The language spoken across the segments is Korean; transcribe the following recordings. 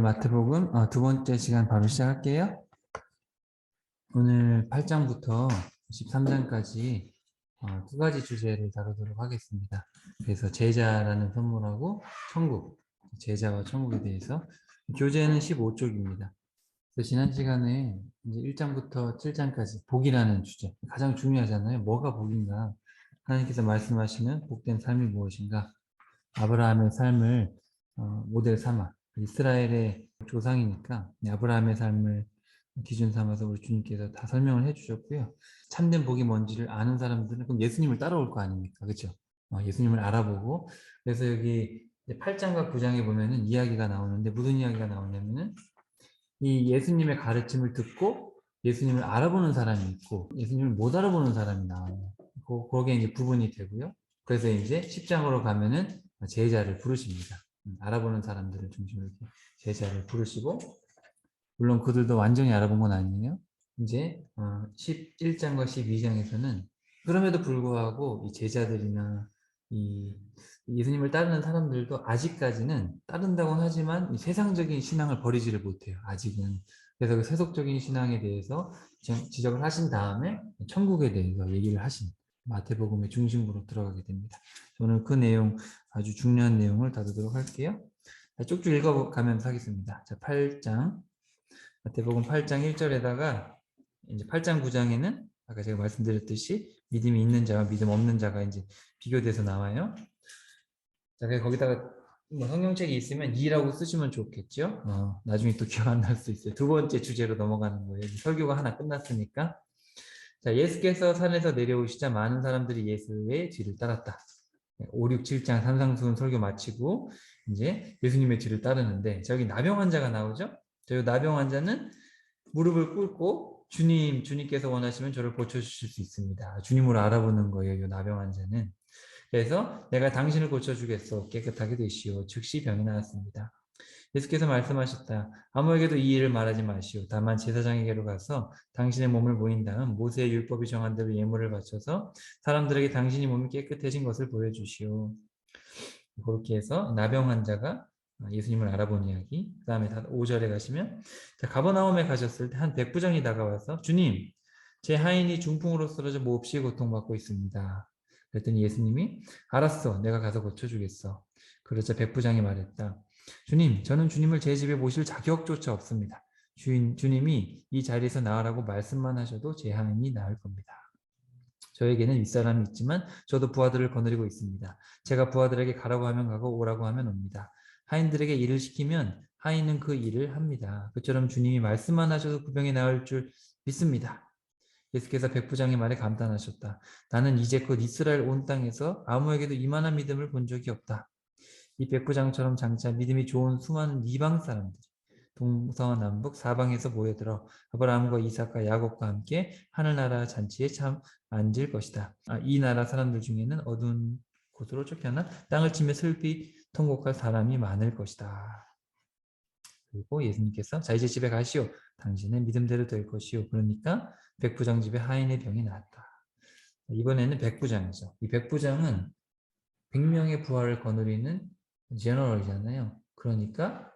마태복음 두 번째 시간 바로 시작할게요. 오늘 8장부터 13장까지 두 가지 주제를 다루도록 하겠습니다. 그래서 제자라는 선물하고 천국, 제자와 천국에 대해서 교재는 15쪽입니다. 그래서 지난 시간에 이제 1장부터 7장까지 복이라는 주제, 가장 중요하잖아요. 뭐가 복인가? 하나님께서 말씀하시는 복된 삶이 무엇인가? 아브라함의 삶을 모델 삼아 이스라엘의 조상이니까 아브라함의 삶을 기준 삼아서 우리 주님께서 다 설명을 해주셨고요. 참된 복이 뭔지를 아는 사람들은 그럼 예수님을 따라올 거 아닙니까? 그렇죠? 예수님을 알아보고 그래서 여기 8장과 9장에 보면은 이야기가 나오는데 무슨 이야기가 나오냐면은 이 예수님의 가르침을 듣고 예수님을 알아보는 사람이 있고 예수님을 못 알아보는 사람이 나와요. 그게 이제 구분이 되고요. 그래서 이제 10장으로 가면은 제자를 부르십니다. 알아보는 사람들을 중심으로 이렇게 제자를 부르시고 물론 그들도 완전히 알아본 건 아니에요. 이제 11장과 12장에서는 그럼에도 불구하고 이 제자들이나 이 예수님을 따르는 사람들도 아직까지는 따른다고는 하지만 이 세상적인 신앙을 버리지를 못해요. 아직은. 그래서 그 세속적인 신앙에 대해서 지적을 하신 다음에 천국에 대해서 얘기를 하신 마태복음의 중심부로 들어가게 됩니다. 오늘 그 내용 아주 중요한 내용을 다루도록 할게요. 쭉쭉 읽어가면서 하겠습니다. 자, 8장 마태복음 8장 1절에다가 이제 8장 9장에는 아까 제가 말씀드렸듯이 믿음이 있는 자와 믿음 없는 자가 이제 비교돼서 나와요. 자, 거기다가 뭐 성경책이 있으면 2라고 쓰시면 좋겠죠. 나중에 또 기억 안 날 수 있어요. 두 번째 주제로 넘어가는 거예요. 설교가 하나 끝났으니까. 자, 예수께서 산에서 내려오시자 많은 사람들이 예수의 뒤를 따랐다. 5, 6, 7장 산상수훈 설교 마치고 이제 예수님의 뒤를 따르는데 저기 나병 환자가 나오죠. 저 나병 환자는 무릎을 꿇고 주님께서 원하시면 저를 고쳐주실 수 있습니다. 주님을 알아보는 거예요. 이 나병 환자는. 그래서 내가 당신을 고쳐주겠소. 깨끗하게 되시오. 즉시 병이 나았습니다. 예수께서 말씀하셨다. 아무에게도 이 일을 말하지 마시오. 다만 제사장에게로 가서 당신의 몸을 보인 다음 모세의 율법이 정한 대로 예물을 바쳐서 사람들에게 당신이 몸이 깨끗해진 것을 보여주시오. 그렇게 해서 나병 환자가 예수님을 알아본 이야기. 그 다음에 5절에 가시면 가버나움에 가셨을 때 한 백부장이 다가와서 주님, 제 하인이 중풍으로 쓰러져 몹시 고통받고 있습니다. 그랬더니 예수님이 알았어, 내가 가서 고쳐주겠어. 그러자 백부장이 말했다. 주님, 저는 주님을 제 집에 모실 자격조차 없습니다. 주님이 이 자리에서 나으라고 말씀만 하셔도 제 하인이 나을 겁니다. 저에게는 윗사람이 있지만 저도 부하들을 거느리고 있습니다. 제가 부하들에게 가라고 하면 가고 오라고 하면 옵니다. 하인들에게 일을 시키면 하인은 그 일을 합니다. 그처럼 주님이 말씀만 하셔도 그 병이 나을 줄 믿습니다. 예수께서 백부장의 말에 감탄하셨다. 나는 이제껏 이스라엘 온 땅에서 아무에게도 이만한 믿음을 본 적이 없다. 이 백부장처럼 장차 믿음이 좋은 수많은 이방 사람들이 동서남북 사방에서 모여들어 아브라함과 이삭과 야곱과 함께 하늘나라 잔치에 참 앉을 것이다. 이 나라 사람들 중에는 어두운 곳으로 쫓겨나 땅을 치며 슬피 통곡할 사람이 많을 것이다. 그리고 예수님께서 자 이제 집에 가시오. 당신의 믿음대로 될 것이오. 그러니까 백부장 집에 하인의 병이 나았다. 이번에는 백부장이죠. 이 백부장은 100명의 부하를 거느리는 제너럴이잖아요. 그러니까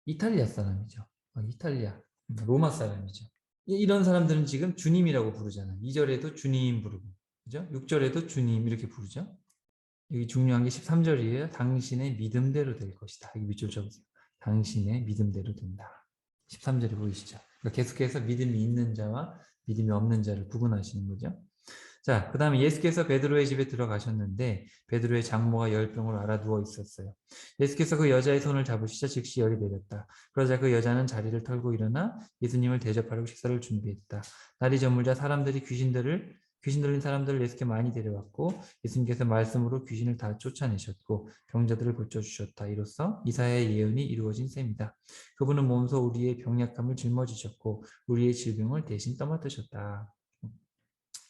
이탈리아 사람이죠. 이탈리아, 로마 사람이죠. 이런 사람들은 지금 주님이라고 부르잖아요. 2절에도 주님 부르고, 그죠? 6절에도 주님 이렇게 부르죠. 여기 중요한 게 13절이에요. 당신의 믿음대로 될 것이다. 여기 밑줄 쳐보세요. 당신의 믿음대로 된다. 13절에 보이시죠? 그러니까 계속해서 믿음이 있는 자와 믿음이 없는 자를 구분하시는 거죠. 자, 그 다음에 예수께서 베드로의 집에 들어가셨는데 베드로의 장모가 열병으로 앓아 누워 있었어요. 예수께서 그 여자의 손을 잡으시자 즉시 열이 내렸다. 그러자 그 여자는 자리를 털고 일어나 예수님을 대접하려고 식사를 준비했다. 날이 저물자 사람들이 귀신 들린 사람들을 예수께 많이 데려왔고 예수님께서 말씀으로 귀신을 다 쫓아내셨고 병자들을 고쳐주셨다. 이로써 이사야의 예언이 이루어진 셈이다. 그분은 몸소 우리의 병약함을 짊어지셨고 우리의 질병을 대신 떠맡으셨다.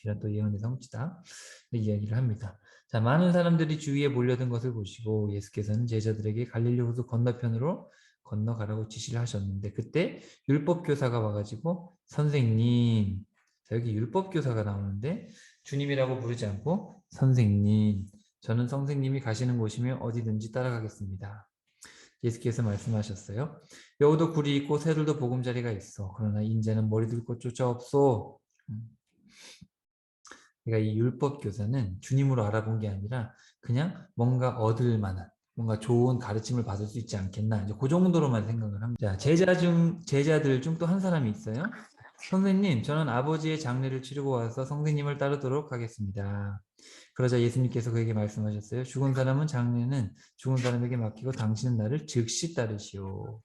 이런 또 예언의 성취다 이야기를 합니다. 자, 많은 사람들이 주위에 몰려든 것을 보시고 예수께서는 제자들에게 갈릴리 호수 건너편으로 건너가라고 지시를 하셨는데 그때 율법교사가 와가지고 선생님, 자, 여기 율법교사가 나오는데 주님이라고 부르지 않고 선생님, 저는 선생님이 가시는 곳이면 어디든지 따라가겠습니다. 예수께서 말씀하셨어요. 여우도 굴이 있고 새들도 보금자리가 있어. 그러나 인자는 머리 둘 곳조차 없소. 그러니까 이 율법 교사는 주님으로 알아본 게 아니라 그냥 뭔가 얻을 만한 뭔가 좋은 가르침을 받을 수 있지 않겠나. 이제 그 정도로만 생각을 합니다. 자, 제자들 중 또 한 사람이 있어요. 선생님, 저는 아버지의 장례를 치르고 와서 선생님을 따르도록 하겠습니다. 그러자 예수님께서 그에게 말씀하셨어요. 죽은 사람은 장례는 죽은 사람에게 맡기고 당신은 나를 즉시 따르시오.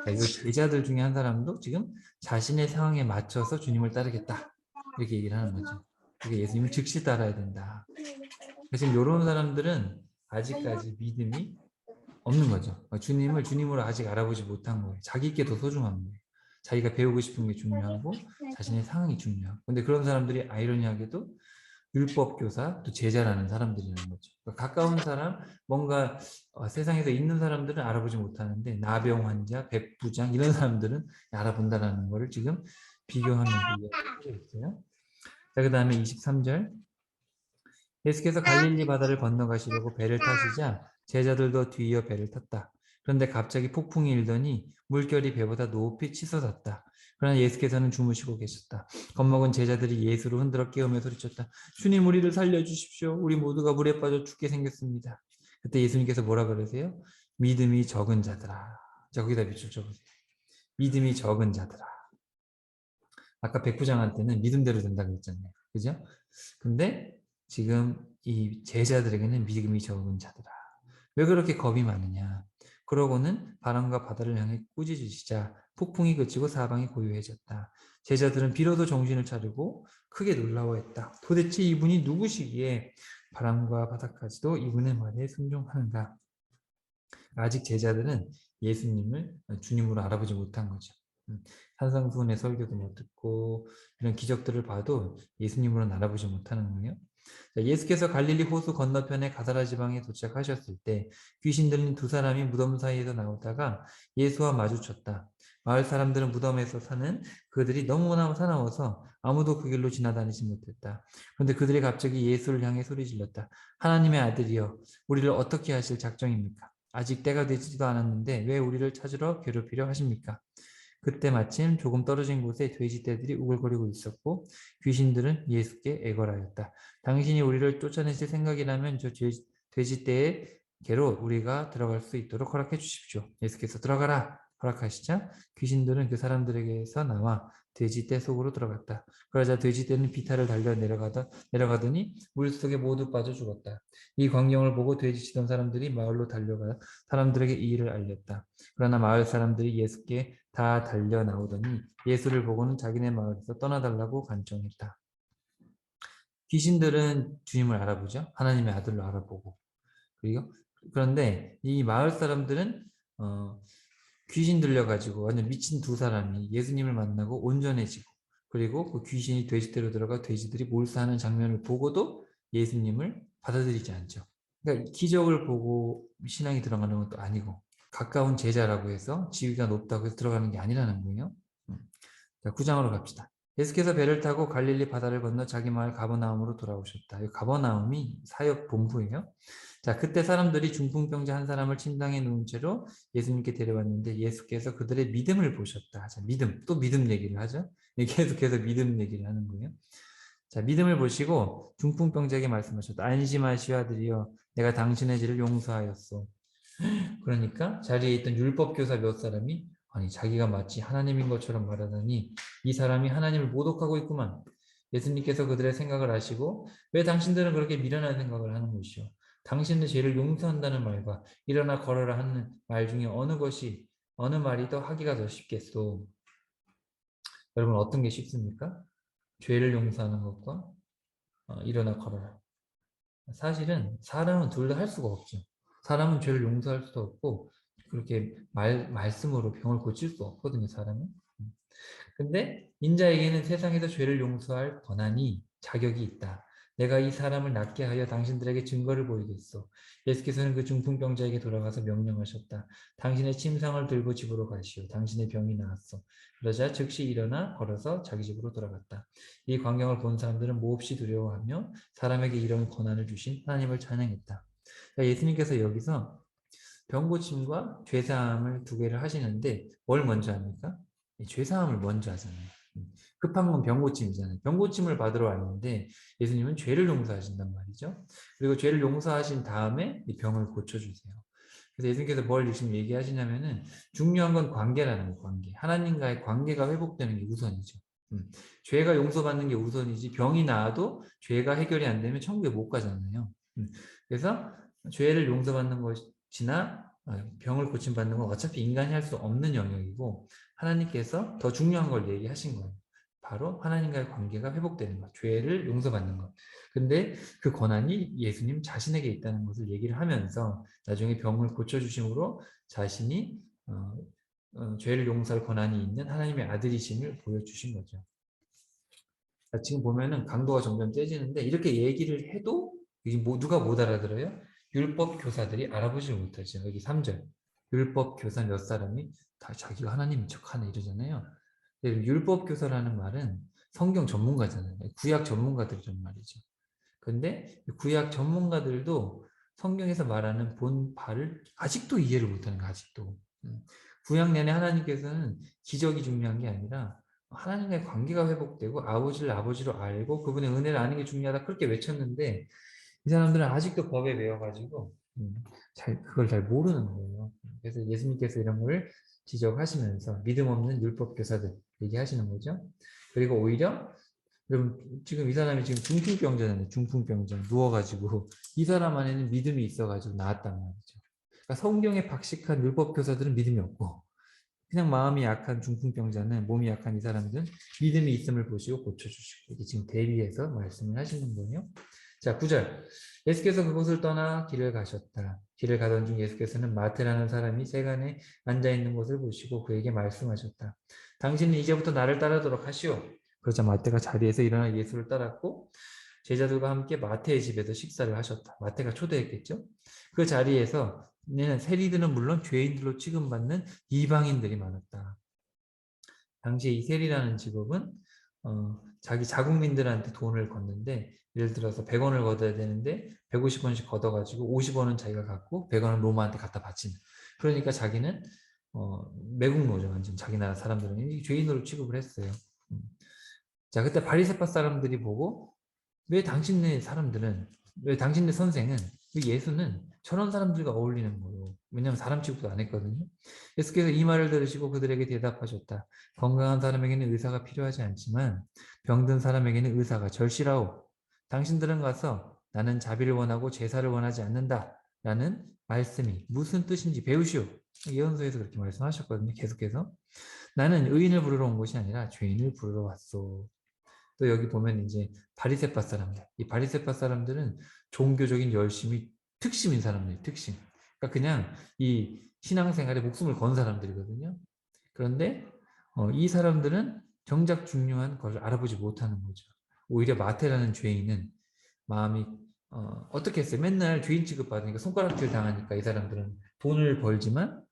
자, 이 제자들 중에 한 사람도 지금 자신의 상황에 맞춰서 주님을 따르겠다. 이렇게 얘기를 하는 거죠. 그게 예수님을 즉시 따라야 된다. 지금 이런 사람들은 아직까지 믿음이 없는 거죠. 주님을 주님으로 아직 알아보지 못한 거예요. 자기께 더 소중한 거예요. 자기가 배우고 싶은 게 중요하고 자신의 상황이 중요하고. 근데 그런 사람들이 아이러니하게도 율법 교사 또 제자라는 사람들이라는 거죠. 그러니까 가까운 사람, 뭔가 세상에서 있는 사람들은 알아보지 못하는데 나병 환자, 백부장 이런 사람들은 알아본다라는 거를 지금 비교하면서 이야기하고 있어요. 자, 그 다음에 23절. 예수께서 갈릴리 바다를 건너가시려고 배를 타시자 제자들도 뒤이어 배를 탔다. 그런데 갑자기 폭풍이 일더니 물결이 배보다 높이 치솟았다. 그러나 예수께서는 주무시고 계셨다. 겁먹은 제자들이 예수를 흔들어 깨우며 소리쳤다. 주님, 우리를 살려주십시오. 우리 모두가 물에 빠져 죽게 생겼습니다. 그때 예수님께서 뭐라 그러세요? 믿음이 적은 자들아. 자, 거기다 밑줄 쳐보세요. 믿음이 적은 자들아. 아까 백부장한테는 믿음대로 된다고 했잖아요. 그죠? 근데 지금 이 제자들에게는 믿음이 적은 자들아. 왜 그렇게 겁이 많으냐? 그러고는 바람과 바다를 향해 꾸짖으시자 폭풍이 그치고 사방이 고요해졌다. 제자들은 비로소 정신을 차리고 크게 놀라워했다. 도대체 이분이 누구시기에 바람과 바다까지도 이분의 말에 순종하는가? 아직 제자들은 예수님을 주님으로 알아보지 못한 거죠. 산상수훈의 설교도 못 듣고 이런 기적들을 봐도 예수님으로는 알아보지 못하는 거예요. 예수께서 갈릴리 호수 건너편의 가사라 지방에 도착하셨을 때 귀신 들린 두 사람이 무덤 사이에서 나오다가 예수와 마주쳤다. 마을 사람들은 무덤에서 사는 그들이 너무나 사나워서 아무도 그 길로 지나다니지 못했다. 그런데 그들이 갑자기 예수를 향해 소리 질렀다. 하나님의 아들이여, 우리를 어떻게 하실 작정입니까? 아직 때가 되지도 않았는데 왜 우리를 찾으러 괴롭히려 하십니까? 그때 마침 조금 떨어진 곳에 돼지떼들이 우글거리고 있었고 귀신들은 예수께 애걸하였다. 당신이 우리를 쫓아내실 생각이라면 저 돼지떼에게로 우리가 들어갈 수 있도록 허락해 주십시오. 예수께서 들어가라 허락하시자 귀신들은 그 사람들에게서 나와 돼지떼 속으로 들어갔다. 그러자 돼지떼는 비탈을 달려 내려가더니 물속에 모두 빠져 죽었다. 이 광경을 보고 돼지치던 사람들이 마을로 달려가 사람들에게 이 일을 알렸다. 그러나 마을 사람들이 예수께 다 달려 나오더니 예수를 보고는 자기네 마을에서 떠나달라고 간청했다. 귀신들은 주님을 알아보죠. 하나님의 아들로 알아보고. 그런데 이 마을 사람들은 귀신 들려가지고 완전 미친 두 사람이 예수님을 만나고 온전해지고 그리고 그 귀신이 돼지떼로 들어가 돼지들이 몰사하는 장면을 보고도 예수님을 받아들이지 않죠. 그러니까 기적을 보고 신앙이 들어가는 것도 아니고 가까운 제자라고 해서 지위가 높다고 해서 들어가는 게 아니라는 거예요. 자, 9장으로 갑시다. 예수께서 배를 타고 갈릴리 바다를 건너 자기 마을 가버나움으로 돌아오셨다. 이 가버나움이 사역 본부예요. 자, 그때 사람들이 중풍병자 한 사람을 침상에 누운 채로 예수님께 데려왔는데 예수께서 그들의 믿음을 보셨다. 자, 믿음. 또 믿음 얘기를 하죠. 계속해서 믿음 얘기를 하는 거예요. 자, 믿음을 보시고 중풍병자에게 말씀하셨다. 안심하시오 아들이여, 내가 당신의 죄를 용서하였소. 그러니까 자리에 있던 율법교사 몇 사람이 아니 자기가 마치 하나님인 것처럼 말하더니 이 사람이 하나님을 모독하고 있구만. 예수님께서 그들의 생각을 아시고 왜 당신들은 그렇게 미련한 생각을 하는 것이요. 당신의 죄를 용서한다는 말과 일어나 걸어라 하는 말 중에 어느 말이 더 하기가 더 쉽겠소. 여러분 어떤 게 쉽습니까? 죄를 용서하는 것과 일어나 걸어라. 사실은 사람은 둘 다 할 수가 없죠. 사람은 죄를 용서할 수도 없고 그렇게 말씀으로 병을 고칠 수 없거든요, 사람은. 근데 인자에게는 세상에서 죄를 용서할 권한이 자격이 있다. 내가 이 사람을 낫게 하여 당신들에게 증거를 보이겠소. 예수께서는 그 중풍병자에게 돌아가서 명령하셨다. 당신의 침상을 들고 집으로 가시오. 당신의 병이 나았소. 그러자 즉시 일어나 걸어서 자기 집으로 돌아갔다. 이 광경을 본 사람들은 몹시 두려워하며 사람에게 이런 권한을 주신 하나님을 찬양했다. 예수님께서 여기서 병 고침과 죄 사함을 두 개를 하시는데 뭘 먼저 합니까? 죄 사함을 먼저 하잖아요. 급한 건 병 고침이잖아요. 병 고침을 받으러 왔는데 예수님은 죄를 용서하신단 말이죠. 그리고 죄를 용서하신 다음에 이 병을 고쳐주세요. 그래서 예수님께서 뭘 지금 얘기하시냐면은 중요한 건 관계라는 거예요. 관계. 하나님과의 관계가 회복되는 게 우선이죠. 죄가 용서받는 게 우선이지 병이 나아도 죄가 해결이 안 되면 천국에 못 가잖아요. 그래서 죄를 용서받는 것이나 병을 고침받는 건 어차피 인간이 할 수 없는 영역이고 하나님께서 더 중요한 걸 얘기하신 거예요. 바로 하나님과의 관계가 회복되는 것, 죄를 용서받는 것. 근데 그 권한이 예수님 자신에게 있다는 것을 얘기를 하면서 나중에 병을 고쳐주심으로 자신이 죄를 용서할 권한이 있는 하나님의 아들이심을 보여주신 거죠. 지금 보면은 강도가 점점 세지는데 이렇게 얘기를 해도 누가 못 알아들어요? 율법 교사들이 알아보지 못하죠. 여기 3절. 율법 교사 몇 사람이 다 자기가 하나님인 척하네 이러잖아요. 율법 교사라는 말은 성경 전문가잖아요. 구약 전문가들이란 말이죠. 근데 구약 전문가들도 성경에서 말하는 본발을 아직도 이해를 못하는 거예요. 아직도. 구약 내내 하나님께서는 기적이 중요한 게 아니라 하나님과의 관계가 회복되고 아버지를 아버지로 알고 그분의 은혜를 아는 게 중요하다 그렇게 외쳤는데 이 사람들은 아직도 법에 매여가지고 그걸 잘 모르는 거예요. 그래서 예수님께서 이런 걸 지적하시면서 믿음 없는 율법 교사들 얘기하시는 거죠. 그리고 오히려 그럼 지금 이 사람이 지금 중풍병자잖아요. 중풍병자 누워가지고 이 사람 안에는 믿음이 있어가지고 나았단 말이죠. 그러니까 성경에 박식한 율법 교사들은 믿음이 없고 그냥 마음이 약한 중풍병자는 몸이 약한 이 사람들은 믿음이 있음을 보시고 고쳐주시고 이게 지금 대비해서 말씀을 하시는 거예요. 자 9절 예수께서 그곳을 떠나 길을 가셨다. 길을 가던 중 예수께서는 마태라는 사람이 세간에 앉아있는 것을 보시고 그에게 말씀하셨다. 당신은 이제부터 나를 따르도록 하시오. 그러자 마태가 자리에서 일어나 예수를 따랐고 제자들과 함께 마태의 집에서 식사를 하셨다. 마태가 초대했겠죠. 그 자리에서 세리들은 물론 죄인들로 취급받는 이방인들이 많았다. 당시에 이 세리라는 직업은 자기 자국민들한테 돈을 걷는데 예를 들어서 100원을 걷어야 되는데 150원씩 걷어가지고 50원은 자기가 갖고 100원은 로마한테 갖다 바치는. 그러니까 자기는 매국노죠. 완전 자기 나라 사람들은 죄인으로 취급을 했어요. 자 그때 바리새파 사람들이 보고 왜 당신네 사람들은 왜 당신네 선생은 예수는 저런 사람들과 어울리는 거예요. 왜냐하면 사람 취급도 안 했거든요. 예수께서 이 말을 들으시고 그들에게 대답하셨다. 건강한 사람에게는 의사가 필요하지 않지만 병든 사람에게는 의사가 절실하오. 당신들은 가서 나는 자비를 원하고 제사를 원하지 않는다. 라는 말씀이 무슨 뜻인지 배우시오. 예언서에서 그렇게 말씀하셨거든요. 계속해서. 나는 의인을 부르러 온 것이 아니라 죄인을 부르러 왔소. 또 여기 보면 이제 바리새파 사람들. 이 바리새파 사람들은 종교적인 열심이 특심인 사람들이에요. 특심. 그러니까 그냥 이 신앙생활에 목숨을 건 사람들이거든요. 그런데 이 사람들은 정작 중요한 것을 알아보지 못하는 거죠. 오히려 마태라는 죄인은 마음이 어떻게 했어요? 맨날 죄인 취급받으니까 손가락질 당하니까 이 사람들은 돈을 벌지만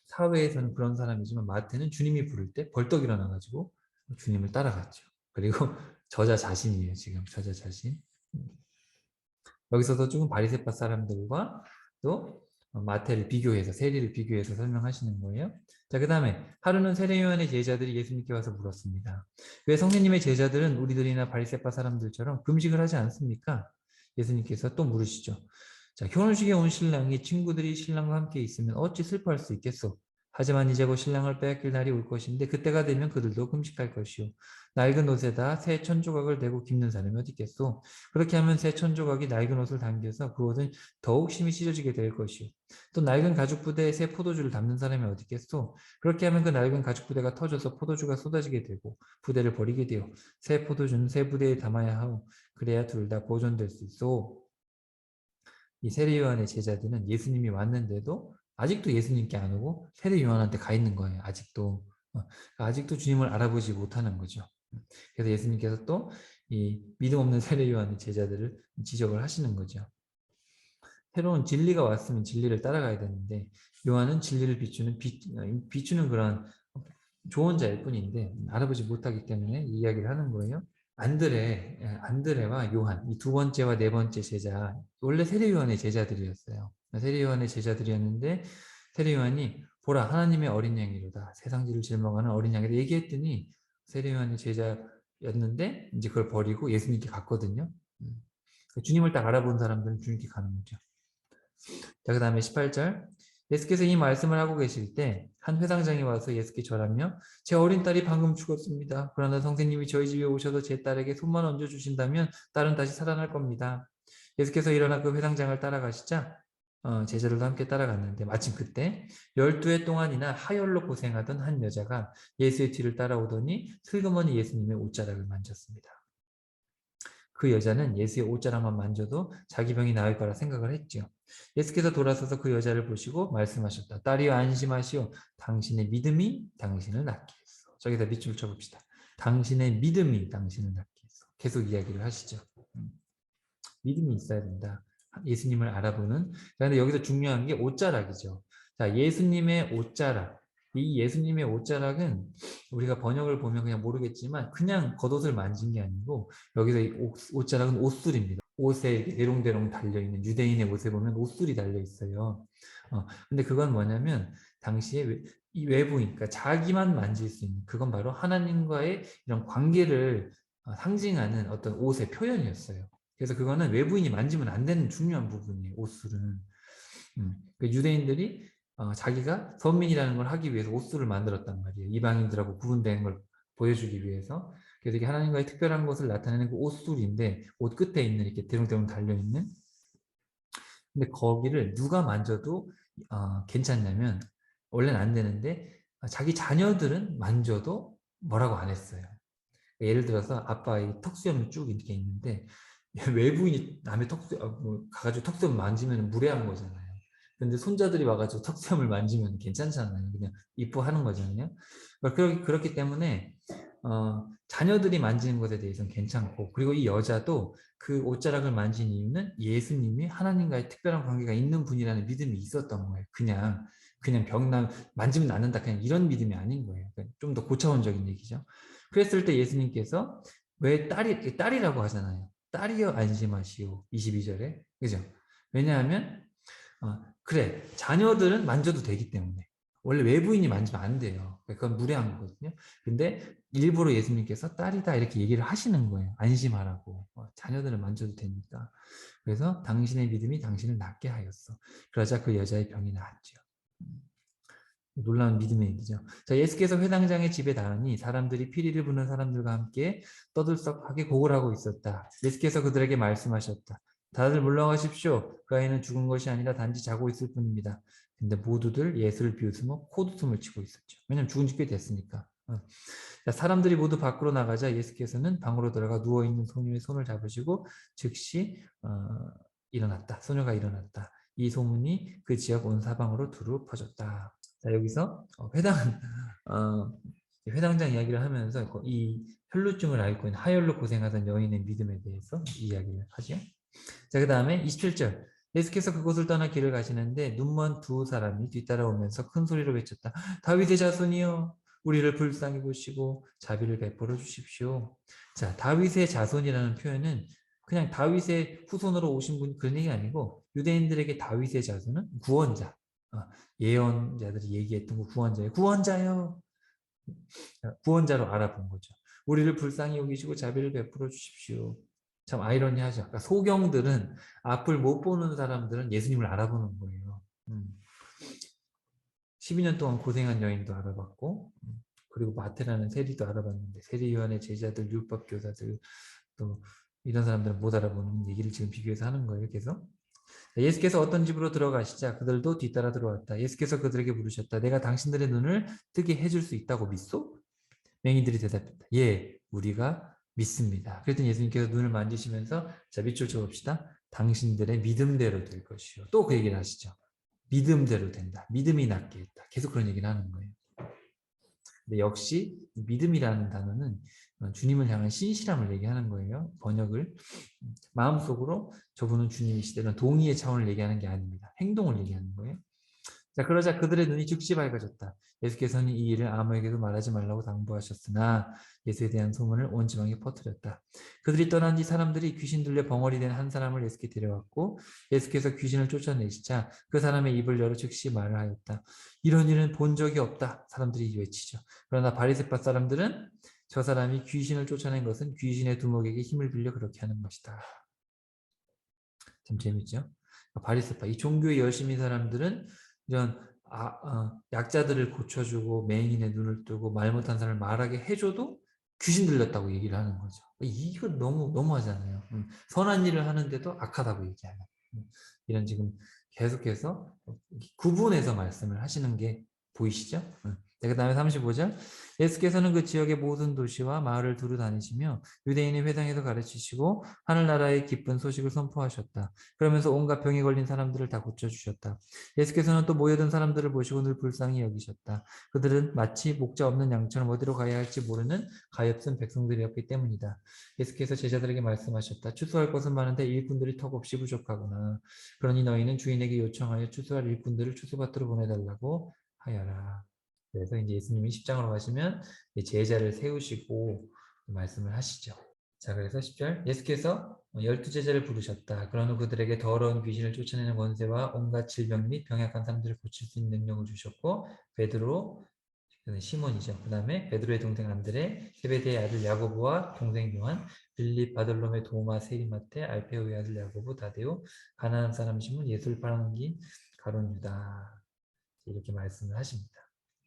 사회에서는 그런 사람이지만 마태는 주님이 부를 때 벌떡 일어나가지고 주님을 따라갔죠. 그리고 저자 자신이에요. 지금 저자 자신. 여기서도 조금 바리새파 사람들과 또 마태를 비교해서 세리를 비교해서 설명하시는 거예요. 자, 그 다음에 하루는 세례요한의 제자들이 예수님께 와서 물었습니다. 왜 성령님의 제자들은 우리들이나 바리새파 사람들처럼 금식을 하지 않습니까? 예수님께서 또 물으시죠. 자, 결혼식에 온 신랑이 친구들이 신랑과 함께 있으면 어찌 슬퍼할 수 있겠소? 하지만 이제 곧 신랑을 빼앗길 날이 올 것인데 그때가 되면 그들도 금식할 것이요. 낡은 옷에다 새 천조각을 대고 깁는 사람이 어디 있겠소? 그렇게 하면 새 천조각이 낡은 옷을 당겨서 그 옷은 더욱 심히 찢어지게 될 것이요. 또 낡은 가죽 부대에 새 포도주를 담는 사람이 어디 있겠소? 그렇게 하면 그 낡은 가죽 부대가 터져서 포도주가 쏟아지게 되고 부대를 버리게 되어 새 포도주는 새 부대에 담아야 하오. 그래야 둘 다 보존될 수 있어. 이 세례 요한의 제자들은 예수님이 왔는데도 아직도 예수님께 안 오고 세례 요한한테 가 있는 거예요. 아직도 아직도 주님을 알아보지 못하는 거죠. 그래서 예수님께서 또 이 믿음 없는 세례 요한의 제자들을 지적을 하시는 거죠. 새로운 진리가 왔으면 진리를 따라가야 되는데 요한은 진리를 비추는 그런 좋은 자일 뿐인데 알아보지 못하기 때문에 이야기를 하는 거예요. 안드레와 요한 이 두 번째와 네 번째 제자 원래 세례 요한의 제자들이었어요. 세례요한의 제자들이었는데 세례요한이 보라 하나님의 어린 양이로다. 세상지를 질먹하는 어린 양이다 얘기했더니 세례요한의 제자였는데 이제 그걸 버리고 예수님께 갔거든요. 주님을 딱 알아본 사람들은 주님께 가는 거죠. 자, 그 다음에 18절. 예수께서 이 말씀을 하고 계실 때 한 회당장이 와서 예수께 절하며 제 어린 딸이 방금 죽었습니다. 그러나 선생님이 저희 집에 오셔서 제 딸에게 손만 얹어주신다면 딸은 다시 살아날 겁니다. 예수께서 일어나 그 회당장을 따라가시자 제자들도 함께 따라갔는데 마침 그때 12해 동안이나 하열로 고생하던 한 여자가 예수의 뒤를 따라오더니 슬그머니 예수님의 옷자락을 만졌습니다. 그 여자는 예수의 옷자락만 만져도 자기 병이 나을 거라 생각을 했죠. 예수께서 돌아서서 그 여자를 보시고 말씀하셨다. 딸이여 안심하시오. 당신의 믿음이 당신을 낫게 했어. 저기다 밑줄 쳐봅시다. 당신의 믿음이 당신을 낫게 했어. 계속 이야기를 하시죠. 믿음이 있어야 된다. 예수님을 알아보는. 그런데 여기서 중요한 게 옷자락이죠. 자, 예수님의 옷자락. 이 예수님의 옷자락은 우리가 번역을 보면 그냥 모르겠지만 그냥 겉옷을 만진 게 아니고 여기서 이 옷자락은 옷술입니다. 옷에 이렇게 대롱대롱 달려있는 유대인의 옷에 보면 옷술이 달려있어요. 근데 그건 뭐냐면 당시에 이 외부니까 자기만 만질 수 있는 그건 바로 하나님과의 이런 관계를 상징하는 어떤 옷의 표현이었어요. 그래서 그거는 외부인이 만지면 안 되는 중요한 부분이에요. 옷술은. 유대인들이 자기가 선민이라는 걸 하기 위해서 옷술을 만들었단 말이에요. 이방인들하고 구분되는 걸 보여주기 위해서. 그래서 이게 하나님과의 특별한 것을 나타내는 그 옷술인데 옷 끝에 있는 이렇게 대롱대롱 달려있는 근데 거기를 누가 만져도 괜찮냐면 원래는 안 되는데 자기 자녀들은 만져도 뭐라고 안 했어요. 예를 들어서 아빠의 턱수염이 쭉 이렇게 있는데 외부인이 남의 턱수염 가가지고 턱수염 만지면 무례한 거잖아요. 근데 손자들이 와가지고 턱수염을 만지면 괜찮잖아요. 그냥 이뻐하는 거잖아요. 그렇기 때문에 자녀들이 만지는 것에 대해서는 괜찮고 그리고 이 여자도 그 옷자락을 만진 이유는 예수님이 하나님과의 특별한 관계가 있는 분이라는 믿음이 있었던 거예요. 그냥 병남 만지면 낫는다 그냥 이런 믿음이 아닌 거예요. 좀 더 고차원적인 얘기죠. 그랬을 때 예수님께서 왜 딸이라고 하잖아요. 딸이여 안심하시오. 22절에. 그죠? 왜냐하면 그래 자녀들은 만져도 되기 때문에 원래 외부인이 만지면 안 돼요. 그건 무례한 거거든요. 근데 일부러 예수님께서 딸이다 이렇게 얘기를 하시는 거예요. 안심하라고. 자녀들은 만져도 되니까. 그래서 당신의 믿음이 당신을 낫게 하였어. 그러자 그 여자의 병이 나았죠. 놀라운 믿음의 얘기죠. 자, 예수께서 회당장의 집에 닿으니 사람들이 피리를 부는 사람들과 함께 떠들썩하게 고글하고 있었다. 예수께서 그들에게 말씀하셨다. 다들 물러가십시오. 그 아이는 죽은 것이 아니라 단지 자고 있을 뿐입니다. 근데 모두들 예수를 비웃으며 코웃음을 치고 있었죠. 왜냐하면 죽은 지 꽤 됐으니까. 자, 사람들이 모두 밖으로 나가자 예수께서는 방으로 들어가 누워있는 소녀의 손을 잡으시고 즉시 일어났다. 소녀가 일어났다. 이 소문이 그 지역 온 사방으로 두루 퍼졌다. 자, 여기서 회당장 이야기를 하면서 이 혈루증을 앓고 있는 하열로 고생하던 여인의 믿음에 대해서 이야기를 하죠. 자, 그 다음에 27절. 예수께서 그곳을 떠나 길을 가시는데 눈먼 두 사람이 뒤따라오면서 큰 소리로 외쳤다. 다윗의 자손이여 우리를 불쌍히 보시고 자비를 베풀어 주십시오. 자, 다윗의 자손이라는 표현은 그냥 다윗의 후손으로 오신 분 그런 얘기 아니고 유대인들에게 다윗의 자손은 구원자. 예언자들이 얘기했던 거 구원자예요. 구원자요. 구원자로 알아본 거죠. 우리를 불쌍히 여기시고 자비를 베풀어 주십시오. 참 아이러니하죠. 그러니까 소경들은 앞을 못 보는 사람들은 예수님을 알아보는 거예요. 12년 동안 고생한 여인도 알아봤고 그리고 마태라는 세리도 알아봤는데 세리 요한의 제자들, 율법 교사들 또 이런 사람들은 못 알아보는 얘기를 지금 비교해서 하는 거예요. 계속. 예수께서 어떤 집으로 들어가시자 그들도 뒤따라 들어왔다. 예수께서 그들에게 물으셨다. 내가 당신들의 눈을 뜨게 해줄 수 있다고 믿소? 맹인들이 대답했다. 예, 우리가 믿습니다. 그랬더니 예수님께서 눈을 만지시면서 자, 밑줄 쳐봅시다. 당신들의 믿음대로 될 것이요. 또 그 얘기를 하시죠. 믿음대로 된다. 믿음이 낫게 했다. 계속 그런 얘기를 하는 거예요. 근데 역시 믿음이라는 단어는 주님을 향한 신실함을 얘기하는 거예요. 번역을 마음속으로 저분은 주님이시다는 동의의 차원을 얘기하는 게 아닙니다. 행동을 얘기하는 거예요. 자, 그러자 그들의 눈이 즉시 밝아졌다. 예수께서는 이 일을 아무에게도 말하지 말라고 당부하셨으나 예수에 대한 소문을 온 지방에 퍼뜨렸다. 그들이 떠난 뒤 사람들이 귀신 들려 벙어리 된 한 사람을 예수께 데려왔고 예수께서 귀신을 쫓아내시자 그 사람의 입을 열어 즉시 말을 하였다. 이런 일은 본 적이 없다. 사람들이 외치죠. 그러나 바리새파 사람들은 저 사람이 귀신을 쫓아낸 것은 귀신의 두목에게 힘을 빌려 그렇게 하는 것이다. 참 재밌죠? 바리새파 이 종교에 열심히 사람들은 이런 약자들을 고쳐주고 맹인의 눈을 뜨고 말 못한 사람을 말하게 해줘도 귀신 들렸다고 얘기를 하는 거죠. 이거 너무하잖아요. 선한 일을 하는데도 악하다고 얘기하는. 이런 지금 계속해서 구분해서 말씀을 하시는 게 보이시죠? 그 다음에 35절 예수께서는 그 지역의 모든 도시와 마을을 두루 다니시며 유대인의 회당에서 가르치시고 하늘나라의 기쁜 소식을 선포하셨다. 그러면서 온갖 병에 걸린 사람들을 다 고쳐주셨다. 예수께서는 또 모여든 사람들을 보시고 늘 불쌍히 여기셨다. 그들은 마치 목자 없는 양처럼 어디로 가야 할지 모르는 가엾은 백성들이었기 때문이다. 예수께서 제자들에게 말씀하셨다. 추수할 것은 많은데 일꾼들이 턱없이 부족하구나. 그러니 너희는 주인에게 요청하여 추수할 일꾼들을 추수밭으로 보내달라고 하여라. 그래서 이제 예수님이 십장으로 가시면 제자를 세우시고 말씀을 하시죠. 자, 그래서 10절 예수께서 12제자를 부르셨다. 그런 후 그들에게 더러운 귀신을 쫓아내는 권세와 온갖 질병 및 병약한 사람들을 고칠 수 있는 능력을 주셨고 베드로, 시몬이죠. 그 다음에 베드로의 동생 안드레, 세베대의 아들 야고보와 동생 요한, 빌립, 바돌로메, 도마, 세리마테, 알페오의 아들 야고보, 다데오, 가나안 사람 시몬, 예수를 팔아넘긴 가룟 유다. 이렇게 말씀을 하십니다.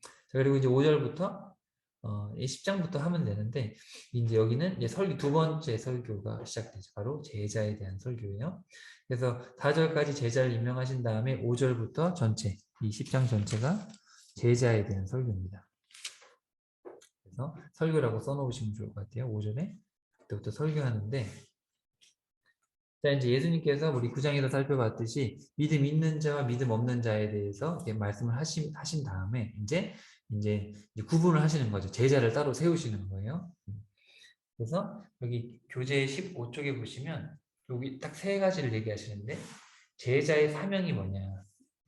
자, 그리고 이제 5절부터 10장부터 하면 되는데 이제 여기는 이제 설교 두 번째 설교가 시작되죠. 바로 제자에 대한 설교예요. 그래서 4절까지 제자를 임명하신 다음에 5절부터 전체 이 10장 전체가 제자에 대한 설교입니다. 그래서 설교라고 써놓으시면 좋을 것 같아요. 5절에 그때부터 설교하는데 자, 이제 예수님께서 우리 9장에서 살펴봤듯이 믿음 있는 자와 믿음 없는 자에 대해서 말씀을 하신 다음에 이제 구분을 하시는 거죠. 제자를 따로 세우시는 거예요. 그래서 여기 교재 15쪽에 보시면 여기 딱 세 가지를 얘기하시는데 제자의 사명이 뭐냐,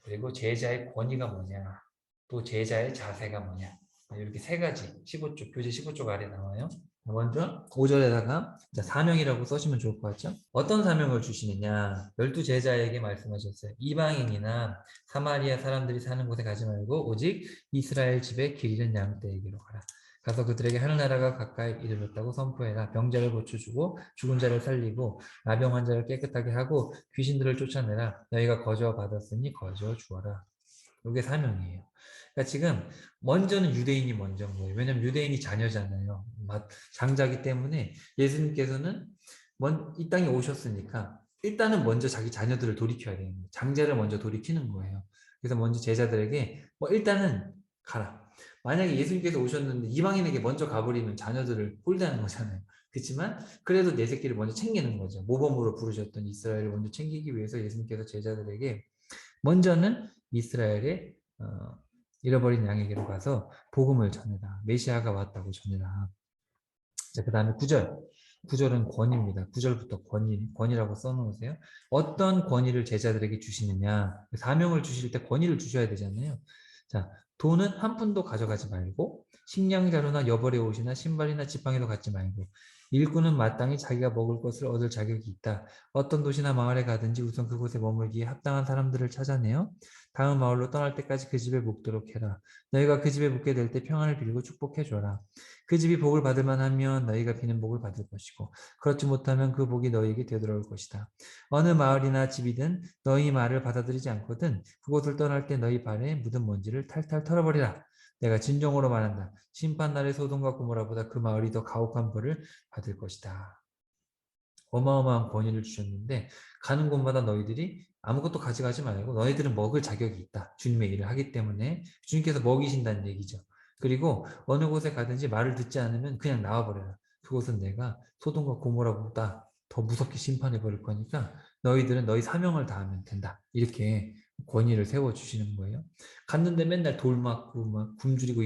그리고 제자의 권위가 뭐냐, 또 제자의 자세가 뭐냐, 이렇게 세 가지 15쪽 교재 15쪽 아래 나와요. 먼저 5절에다가 사명이라고 써시면 좋을 것 같죠? 어떤 사명을 주시느냐? 12제자에게 말씀하셨어요. 이방인이나 사마리아 사람들이 사는 곳에 가지 말고 오직 이스라엘 집에 길 잃은 양떼에게로 가라. 가서 그들에게 하늘나라가 가까이 이르렀다고 선포해라. 병자를 고쳐주고 죽은 자를 살리고 나병 환자를 깨끗하게 하고 귀신들을 쫓아내라. 너희가 거저 받았으니 거저 주어라. 이게 사명이에요. 그러니까 지금 먼저는 유대인이 먼저인 거예요. 왜냐하면 유대인이 자녀잖아요. 장자기 때문에 예수님께서는 이 땅에 오셨으니까 일단은 먼저 자기 자녀들을 돌이켜야 되는 거예요. 장자를 먼저 돌이키는 거예요. 그래서 먼저 제자들에게 일단은 가라. 만약에 예수님께서 오셨는데 이방인에게 먼저 가버리면 자녀들을 홀대하는 거잖아요. 그렇지만 그래도 내 새끼를 먼저 챙기는 거죠. 모범으로 부르셨던 이스라엘을 먼저 챙기기 위해서 예수님께서 제자들에게 먼저는 이스라엘의 잃어버린 양에게로 가서 복음을 전해라. 메시아가 왔다고 전해라. 자, 그 다음에 9절. 9절은 권위입니다. 9절부터 권위라고 써놓으세요. 어떤 권위를 제자들에게 주시느냐. 사명을 주실 때 권위를 주셔야 되잖아요. 자, 돈은 한 푼도 가져가지 말고 식량자루나 여벌의 옷이나 신발이나 지팡이도 갖지 말고 일꾼은 마땅히 자기가 먹을 것을 얻을 자격이 있다. 어떤 도시나 마을에 가든지 우선 그곳에 머물기에 합당한 사람들을 찾아내어 다음 마을로 떠날 때까지 그 집에 묵도록 해라. 너희가 그 집에 묵게 될 때 평안을 빌고 축복해 줘라. 그 집이 복을 받을 만하면 너희가 비는 복을 받을 것이고 그렇지 못하면 그 복이 너희에게 되돌아올 것이다. 어느 마을이나 집이든 너희 말을 받아들이지 않거든 그곳을 떠날 때 너희 발에 묻은 먼지를 탈탈 털어버리라. 내가 진정으로 말한다. 심판날의 소돔과 고모라보다 그 마을이 더 가혹한 벌을 받을 것이다. 어마어마한 권위를 주셨는데 가는 곳마다 너희들이 아무것도 가져가지 말고 너희들은 먹을 자격이 있다. 주님의 일을 하기 때문에 주님께서 먹이신다는 얘기죠. 그리고 어느 곳에 가든지 말을 듣지 않으면 그냥 나와버려라. 그곳은 내가 소돔과 고모라보다 더 무섭게 심판해 버릴 거니까 너희들은 너희 사명을 다하면 된다. 이렇게 권위를 세워주시는 거예요. 갔는데 맨날 돌 맞고 막 굶주리고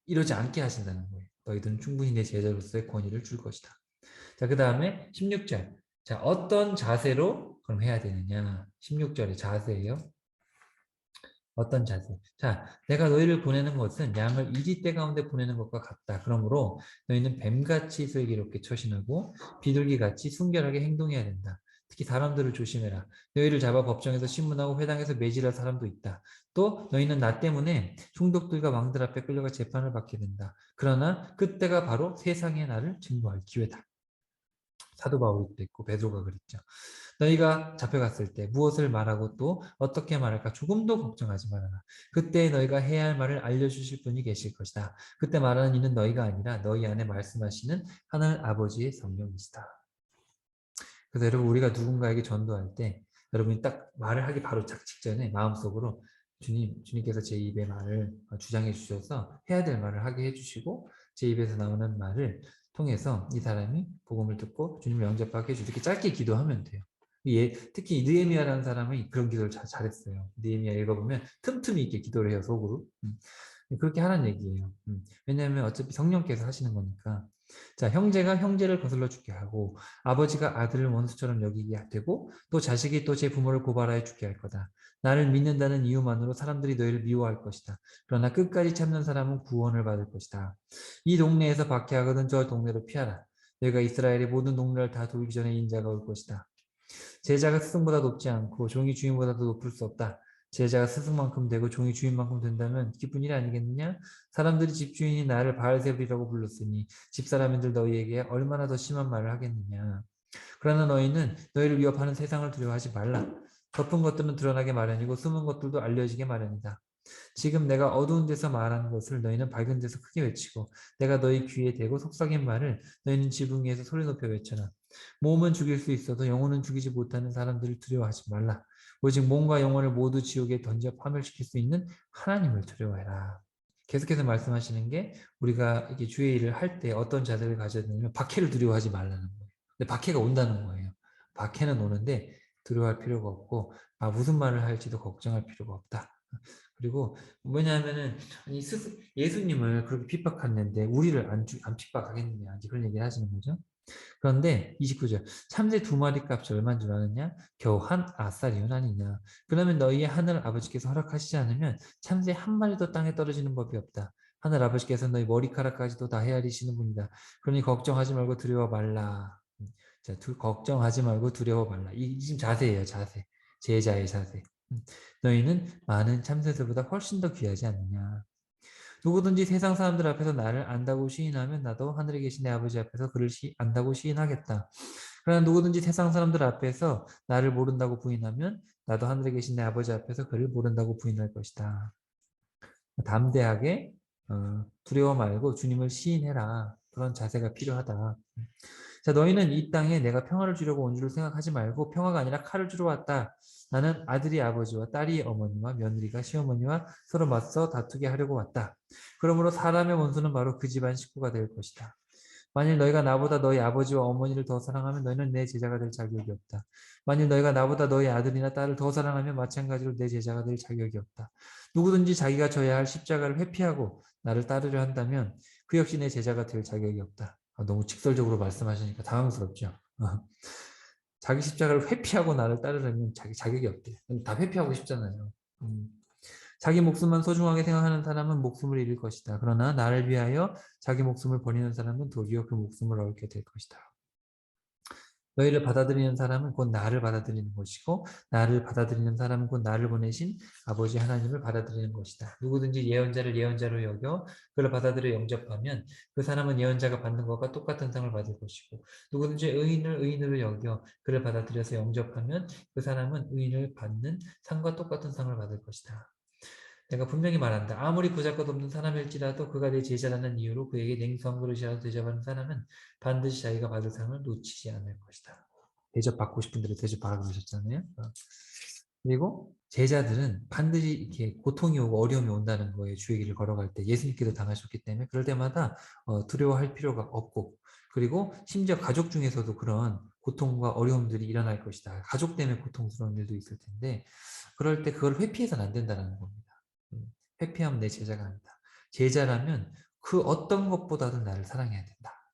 이러지 않게 하신다는 거예요. 너희들은 충분히 내 제자로서의 권위를 줄 것이다. 자, 그 다음에 16절. 자, 어떤 자세로 그럼 해야 되느냐. 16절의 자세예요. 어떤 자세? 자, 내가 너희를 보내는 것은 양을 이리떼 가운데 보내는 것과 같다. 그러므로 너희는 뱀같이 슬기롭게 처신하고 비둘기같이 순결하게 행동해야 된다. 특히 사람들을 조심해라. 너희를 잡아 법정에서 신문하고 회당에서 매질할 사람도 있다. 또 너희는 나 때문에 총독들과 왕들 앞에 끌려가 재판을 받게 된다. 그러나 그때가 바로 세상의 나를 증거할 기회다. 사도 바울도 있고 베드로가 그랬죠. 너희가 잡혀갔을 때 무엇을 말하고 또 어떻게 말할까 조금도 걱정하지 말아라. 그때 너희가 해야 할 말을 알려주실 분이 계실 것이다. 그때 말하는 이는 너희가 아니라 너희 안에 말씀하시는 하늘 아버지의 성령이시다. 그래서 여러분 우리가 누군가에게 전도할 때 여러분이 딱 말을 하기 바로 직전에 마음속으로 주님께서 제 입에 말을 주장해 주셔서 해야 될 말을 하게 해주시고 제 입에서 나오는 말을 통해서 이 사람이 복음을 듣고 주님을 영접하게 해주고 이렇게 짧게 기도하면 돼요. 특히 느헤미야라는 사람이 그런 기도를 잘했어요. 느헤미야 읽어보면 틈틈이 이렇게 기도를 해요, 속으로. 그렇게 하라는 얘기예요. 왜냐하면 어차피 성령께서 하시는 거니까. 자, 형제가 형제를 거슬러 죽게 하고 아버지가 아들을 원수처럼 여기게 되고 또 자식이 또 제 부모를 고발하여 죽게 할 거다. 나를 믿는다는 이유만으로 사람들이 너희를 미워할 것이다. 그러나 끝까지 참는 사람은 구원을 받을 것이다. 이 동네에서 박해하거든 저 동네로 피하라. 너희가 이스라엘의 모든 동네를 다 돌기 전에 인자가 올 것이다. 제자가 스승보다 높지 않고 종이 주인보다도 높을 수 없다. 제자가 스승만큼 되고 종이 주인만큼 된다면 기쁜 일이 아니겠느냐? 사람들이 집주인이 나를 바알세불이라고 불렀으니 집사람인들 너희에게 얼마나 더 심한 말을 하겠느냐? 그러나 너희는 너희를 위협하는 세상을 두려워하지 말라. 덮은 것들은 드러나게 마련이고 숨은 것들도 알려지게 마련이다. 지금 내가 어두운 데서 말하는 것을 너희는 밝은 데서 크게 외치고 내가 너희 귀에 대고 속삭인 말을 너희는 지붕 위에서 소리 높여 외쳐라. 몸은 죽일 수 있어도 영혼은 죽이지 못하는 사람들을 두려워하지 말라. 오직 몸과 영혼을 모두 지옥에 던져 파멸시킬 수 있는 하나님을 두려워해라. 계속해서 말씀하시는 게 우리가 이게 주의 일을 할 때 어떤 자세를 가져야 되냐면 박해를 두려워하지 말라는 거예요. 근데 박해가 온다는 거예요. 박해는 오는데 두려워할 필요가 없고 무슨 말을 할지도 걱정할 필요가 없다. 그리고 왜냐하면은 예수님을 그렇게 핍박했는데 우리를 안 핍박하겠느냐 이제 그런 얘기를 하시는 거죠. 그런데 29절 참새 두 마리 값이 얼마인 줄 아느냐? 겨우 한 아싸리온 아니냐? 그러면 너희의 하늘 아버지께서 허락하시지 않으면 참새 한 마리도 땅에 떨어지는 법이 없다. 하늘 아버지께서 너희 머리카락까지도 다 헤아리시는 분이다. 그러니 걱정하지 말고 두려워 말라. 자, 걱정하지 말고 두려워 말라. 이 지금 자세예요, 자세. 제자의 자세. 너희는 많은 참새들보다 훨씬 더 귀하지 않느냐. 누구든지 세상 사람들 앞에서 나를 안다고 시인하면 나도 하늘에 계신 내 아버지 앞에서 그를 안다고 시인하겠다. 그러나 누구든지 세상 사람들 앞에서 나를 모른다고 부인하면 나도 하늘에 계신 내 아버지 앞에서 그를 모른다고 부인할 것이다. 담대하게 두려워 말고 주님을 시인해라. 그런 자세가 필요하다. 자, 너희는 이 땅에 내가 평화를 주려고 온 줄 생각하지 말고 평화가 아니라 칼을 주러 왔다. 나는 아들이 아버지와 딸이 어머니와 며느리가 시어머니와 서로 맞서 다투게 하려고 왔다. 그러므로 사람의 원수는 바로 그 집안 식구가 될 것이다. 만일 너희가 나보다 너희 아버지와 어머니를 더 사랑하면 너희는 내 제자가 될 자격이 없다. 만일 너희가 나보다 너희 아들이나 딸을 더 사랑하면 마찬가지로 내 제자가 될 자격이 없다. 누구든지 자기가 져야 할 십자가를 회피하고 나를 따르려 한다면 그 역시 내 제자가 될 자격이 없다. 너무 직설적으로 말씀하시니까 당황스럽죠. 자기 십자가를 회피하고 나를 따르려면 자기 자격이 없대. 다 회피하고 싶잖아요. 자기 목숨만 소중하게 생각하는 사람은 목숨을 잃을 것이다. 그러나 나를 위하여 자기 목숨을 버리는 사람은 도리어 그 목숨을 얻게 될 것이다. 너희를 받아들이는 사람은 곧 나를 받아들이는 것이고 나를 받아들이는 사람은 곧 나를 보내신 아버지 하나님을 받아들이는 것이다. 누구든지 예언자를 예언자로 여겨 그를 받아들여 영접하면 그 사람은 예언자가 받는 것과 똑같은 상을 받을 것이고 누구든지 의인을 의인으로 여겨 그를 받아들여서 영접하면 그 사람은 의인을 받는 상과 똑같은 상을 받을 것이다. 내가 분명히 말한다. 아무리 보잘것없는 사람일지라도 그가 내 제자라는 이유로 그에게 냉수한 그릇이라도 대접하는 사람은 반드시 자기가 받을 상을 놓치지 않을 것이다. 대접받고 싶은 대로 대접하라 그러셨잖아요. 그리고 제자들은 반드시 이렇게 고통이 오고 어려움이 온다는 거예요. 주의 길을 걸어갈 때 예수님께도 당하셨기 때문에 그럴 때마다 두려워할 필요가 없고 그리고 심지어 가족 중에서도 그런 고통과 어려움들이 일어날 것이다. 가족 때문에 고통스러운 일도 있을 텐데 그럴 때 그걸 회피해서는 안 된다는 겁니다. 회피하면 내 제자가 아니다. 제자라면 그 어떤 것보다도 나를 사랑해야 된다.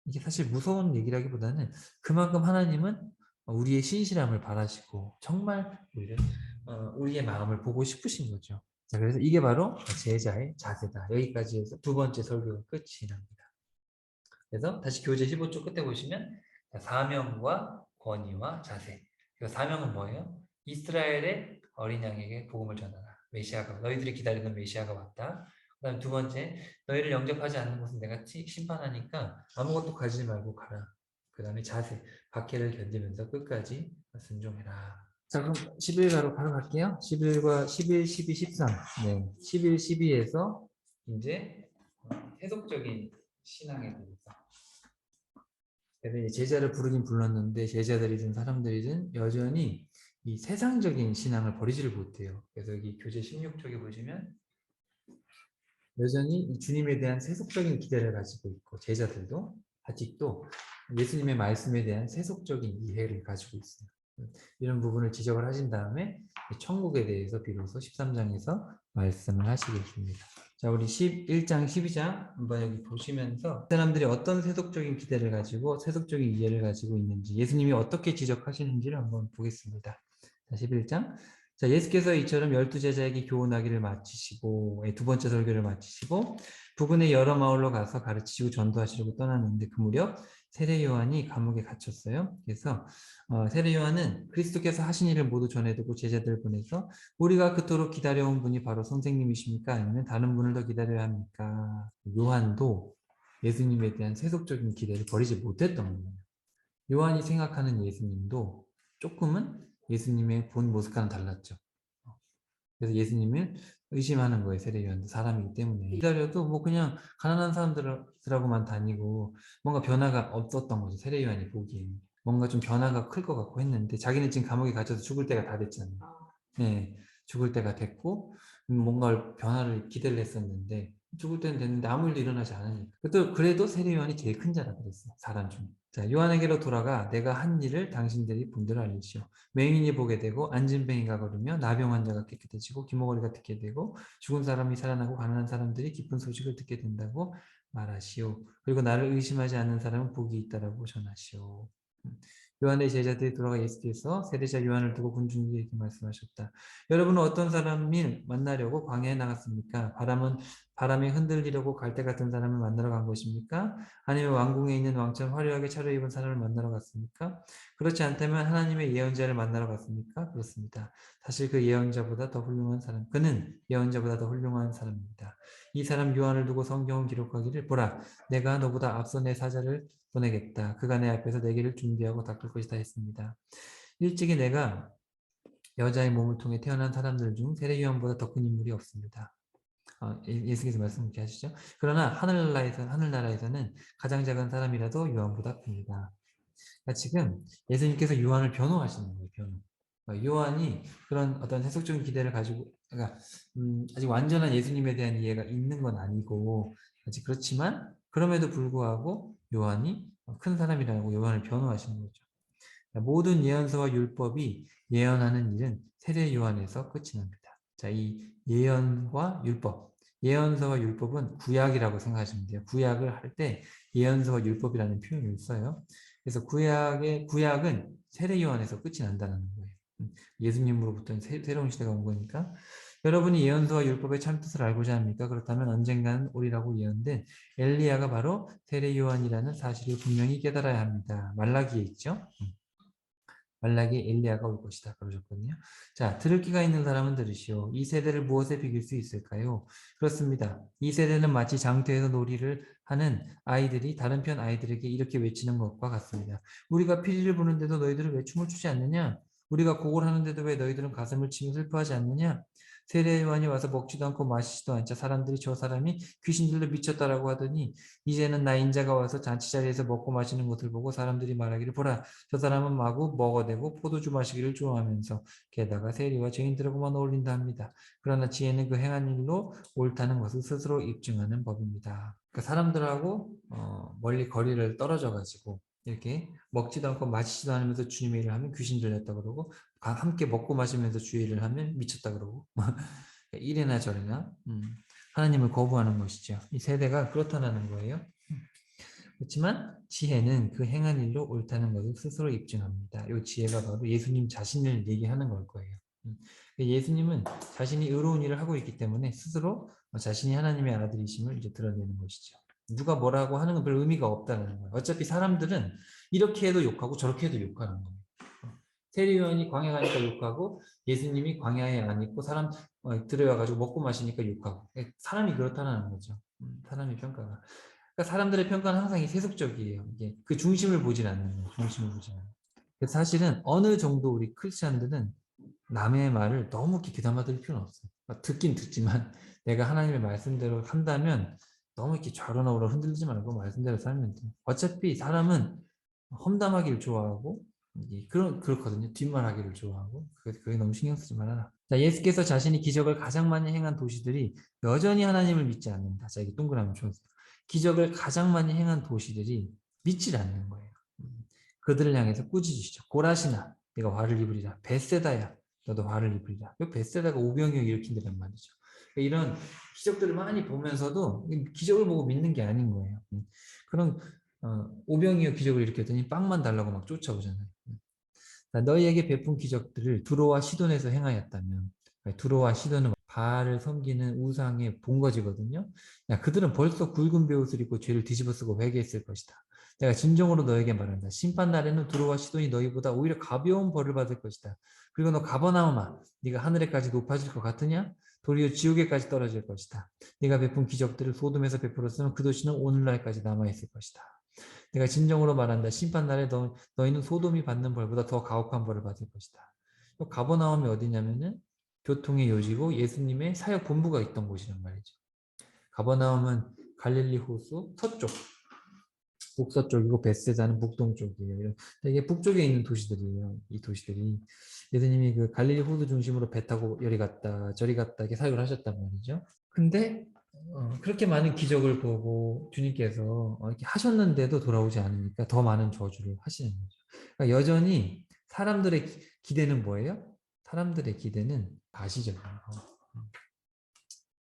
이게 사실 무서운 얘기라기보다는 그만큼 하나님은 우리의 신실함을 바라시고 정말 우리를 우리의 마음을 보고 싶으신 거죠. 자, 그래서 이게 바로 제자의 자세다. 여기까지 해서 두 번째 설교가 끝이 납니다. 그래서 다시 교재 15쪽 끝에 보시면 사명과 권위와 자세. 그 사명은 뭐예요? 이스라엘의 어린 양에게 복음을 전하라. 메시아가 너희들이 기다리는 메시아가 왔다. 그다음 두 번째, 너희를 영접하지 않는 곳은 내가 심판하니까 아무것도 가지지 말고 가라. 그다음에 자세, 박해를 견디면서 끝까지 순종해라. 자, 그럼 11가로 바로 갈게요. 11과 11, 12, 13. 네, 11, 12에서 이제 세속적인 신앙에 대해서. 그래서 이제 제자를 부르긴 불렀는데 제자들이든 사람들이든 여전히 이 세상적인 신앙을 버리지를 못해요. 그래서 여기 교재 16쪽에 보시면 여전히 이 주님에 대한 세속적인 기대를 가지고 있고 제자들도 아직도 예수님의 말씀에 대한 세속적인 이해를 가지고 있어요. 이런 부분을 지적을 하신 다음에 천국에 대해서 비로소 13장에서 말씀을 하시겠습니다. 자, 우리 11장, 12장 한번 여기 보시면서 사람들이 어떤 세속적인 기대를 가지고 세속적인 이해를 가지고 있는지 예수님이 어떻게 지적하시는지를 한번 보겠습니다. 자, 11장. 자, 예수께서 이처럼 12제자에게 교훈하기를 마치시고 두 번째 설교를 마치시고 부근의 여러 마을로 가서 가르치시고 전도하시려고 떠났는데 그 무렵 세례 요한이 감옥에 갇혔어요. 그래서 세례 요한은 그리스도께서 하신 일을 모두 전해두고 제자들을 보내서 우리가 그토록 기다려온 분이 바로 선생님이십니까? 아니면 다른 분을 더 기다려야 합니까? 요한도 예수님에 대한 세속적인 기대를 버리지 못했던 거예요. 요한이 생각하는 예수님도 조금은 예수님의 본 모습과는 달랐죠. 그래서 예수님을 의심하는 거예요. 세례요한도 사람이기 때문에. 기다려도 뭐 그냥 가난한 사람들하고만 다니고 뭔가 변화가 없었던 거죠. 세례요한이 보기에는. 뭔가 좀 변화가 클 것 같고 했는데 자기는 지금 감옥에 갇혀서 죽을 때가 다 됐잖아요. 네, 죽을 때가 됐고 뭔가 변화를 기대를 했었는데 죽을 때는 됐는데 아무 일도 일어나지 않으니까. 그래도 세례요한이 제일 큰 자라 그랬어요. 사람 중에. 자, 요한에게로 돌아가 내가 한 일을 당신들이 본대로 알리시오. 맹인이 보게 되고 안진뱅이가 걸으며 나병 환자가 깨끗해지고 기모거리가 듣게 되고 죽은 사람이 살아나고 가난한 사람들이 기쁜 소식을 듣게 된다고 말하시오. 그리고 나를 의심하지 않는 사람은 복이 있다라고 전하시오. 요한의 제자들이 돌아가 예수께서 세례자 요한을 두고 군중에게 말씀하셨다. 여러분은 어떤 사람을 만나려고 광야에 나갔습니까? 바람에 흔들리려고 갈대 같은 사람을 만나러 간 것입니까? 아니면 왕궁에 있는 왕처럼 화려하게 차려입은 사람을 만나러 갔습니까? 그렇지 않다면 하나님의 예언자를 만나러 갔습니까? 그렇습니다. 사실 그는 예언자보다 더 훌륭한 사람입니다. 이 사람 요한을 두고 성경은 기록하기를 보라, 내가 너보다 앞서 내 사자를 보내겠다. 그가 내 앞에서 내 길을 준비하고 닦을 것이다 했습니다. 일찍이 내가 여자의 몸을 통해 태어난 사람들 중 세례 요한보다 더 큰 인물이 없습니다. 예수께서 말씀 이렇게 하시죠. 그러나 하늘나라에서는 가장 작은 사람이라도 요한보다 큽니다. 그러니까 지금 예수님께서 요한을 변호하시는 거예요. 변호. 요한이 그런 어떤 해석적인 기대를 가지고, 그러니까 아직 완전한 예수님에 대한 이해가 있는 건 아니고 아직 그렇지만 그럼에도 불구하고 요한이 큰 사람이라고 요한을 변호하시는 거죠. 모든 예언서와 율법이 예언하는 일은 세례 요한에서 끝이 납니다. 자, 이 예언과 율법. 예언서와 율법은 구약이라고 생각하시면 돼요. 구약을 할 때 예언서와 율법이라는 표현을 써요. 그래서 구약은 세례 요한에서 끝이 난다는 거예요. 예수님으로부터 새로운 시대가 온 거니까. 여러분이 예언서와 율법의 참뜻을 알고자 합니까? 그렇다면 언젠가는 오리라고 예언된 엘리야가 바로 세례 요한이라는 사실을 분명히 깨달아야 합니다. 말라기에 있죠. 말라기 엘리야가 올 것이다 그러셨거든요. 자, 들을 귀가 있는 사람은 들으시오. 이 세대를 무엇에 비길 수 있을까요? 그렇습니다. 이 세대는 마치 장터에서 놀이를 하는 아이들이 다른 편 아이들에게 이렇게 외치는 것과 같습니다. 우리가 피리를 부는데도 너희들은 왜 춤을 추지 않느냐? 우리가 곡을 하는데도 왜 너희들은 가슴을 치며 슬퍼하지 않느냐? 세례 요한이 와서 먹지도 않고 마시지도 않자 사람들이 저 사람이 귀신들로 미쳤다라고 하더니 이제는 나 인자가 와서 잔치자리에서 먹고 마시는 것을 보고 사람들이 말하기를 보라, 저 사람은 마구 먹어대고 포도주 마시기를 좋아하면서 게다가 세리와 죄인들하고만 어울린다 합니다. 그러나 지혜는 그 행한 일로 옳다는 것을 스스로 입증하는 법입니다. 그러니까 사람들하고 멀리 거리를 떨어져 가지고 이렇게 먹지도 않고 마시지도 않으면서 주님의 일을 하면 귀신 들렸다 그러고 함께 먹고 마시면서 주의 일을 하면 미쳤다 그러고 이래나 저래나 하나님을 거부하는 것이죠. 이 세대가 그렇다는 거예요. 그렇지만 지혜는 그 행한 일로 옳다는 것을 스스로 입증합니다. 이 지혜가 바로 예수님 자신을 얘기하는 걸 거예요. 예수님은 자신이 의로운 일을 하고 있기 때문에 스스로 자신이 하나님의 아들이심을 이제 드러내는 것이죠. 누가 뭐라고 하는 건 별 의미가 없다는 거예요. 어차피 사람들은 이렇게 해도 욕하고 저렇게 해도 욕하는 거예요. 세리요한이 광야 가니까 욕하고 예수님이 광야에 안 있고 사람 들어와가지고 먹고 마시니까 욕하고 사람이 그렇다는 거죠. 사람의 평가가. 그러니까 사람들의 평가는 항상 세속적이에요. 이게 그 중심을 보질 않는 거예요. 중심을 보질 않는. 그래서 사실은 어느 정도 우리 크리스찬들은 남의 말을 너무 이렇게 귀담아 들을 필요는 없어요. 듣긴 듣지만 내가 하나님의 말씀대로 한다면 너무 이렇게 좌로나 우로 흔들리지 말고 말씀대로 살면 돼요. 어차피 사람은 험담하기를 좋아하고 그렇거든요. 뒷말하기를 좋아하고 그게 너무 신경 쓰지 말아라. 자, 예수께서 자신이 기적을 가장 많이 행한 도시들이 여전히 하나님을 믿지 않는다. 자, 이게 동그라미 쳐주세요. 기적을 가장 많이 행한 도시들이 믿질 않는 거예요. 그들을 향해서 꾸짖으시죠. 고라시나 네가 화를 입으리라. 벳세다야 너도 화를 입으리라. 벳세다가 오병이어 일으킨 데란 말이죠. 이런 기적들을 많이 보면서도 기적을 보고 믿는 게 아닌 거예요. 그런 오병이어 기적을 일으켰더니 빵만 달라고 막 쫓아오잖아요. 너희에게 베푼 기적들을 두로와 시돈에서 행하였다면, 두로와 시돈은 바알을 섬기는 우상의 본거지거든요. 야, 그들은 벌써 굵은 베옷을 입고 죄를 뒤집어쓰고 회개했을 것이다. 내가 진정으로 너에게 말한다. 심판 날에는 두로와 시돈이 너희보다 오히려 가벼운 벌을 받을 것이다. 그리고 너 가버나움아, 네가 하늘에까지 높아질 것 같으냐? 도리어 지옥에까지 떨어질 것이다. 네가 베푼 기적들을 소돔에서 베풀었으면 그 도시는 오늘날까지 남아있을 것이다. 내가 진정으로 말한다. 심판날에 너희는 소돔이 받는 벌보다 더 가혹한 벌을 받을 것이다. 가버나움이 어디냐면은 교통의 요지고 예수님의 사역 본부가 있던 곳이란 말이죠. 가버나움은 갈릴리 호수 서쪽, 북서쪽이고 벳세다는 북동쪽이에요. 이게 북쪽에 있는 도시들이에요. 이 도시들이 예수님이 그 갈릴리 호수 중심으로 배 타고 여리 갔다 저리 갔다 이렇게 사역을 하셨단 말이죠. 근데 그렇게 많은 기적을 보고 주님께서 이렇게 하셨는데도 돌아오지 않으니까 더 많은 저주를 하시는 거죠. 그러니까 여전히 사람들의 기대는 뭐예요? 사람들의 기대는 가시적이에요.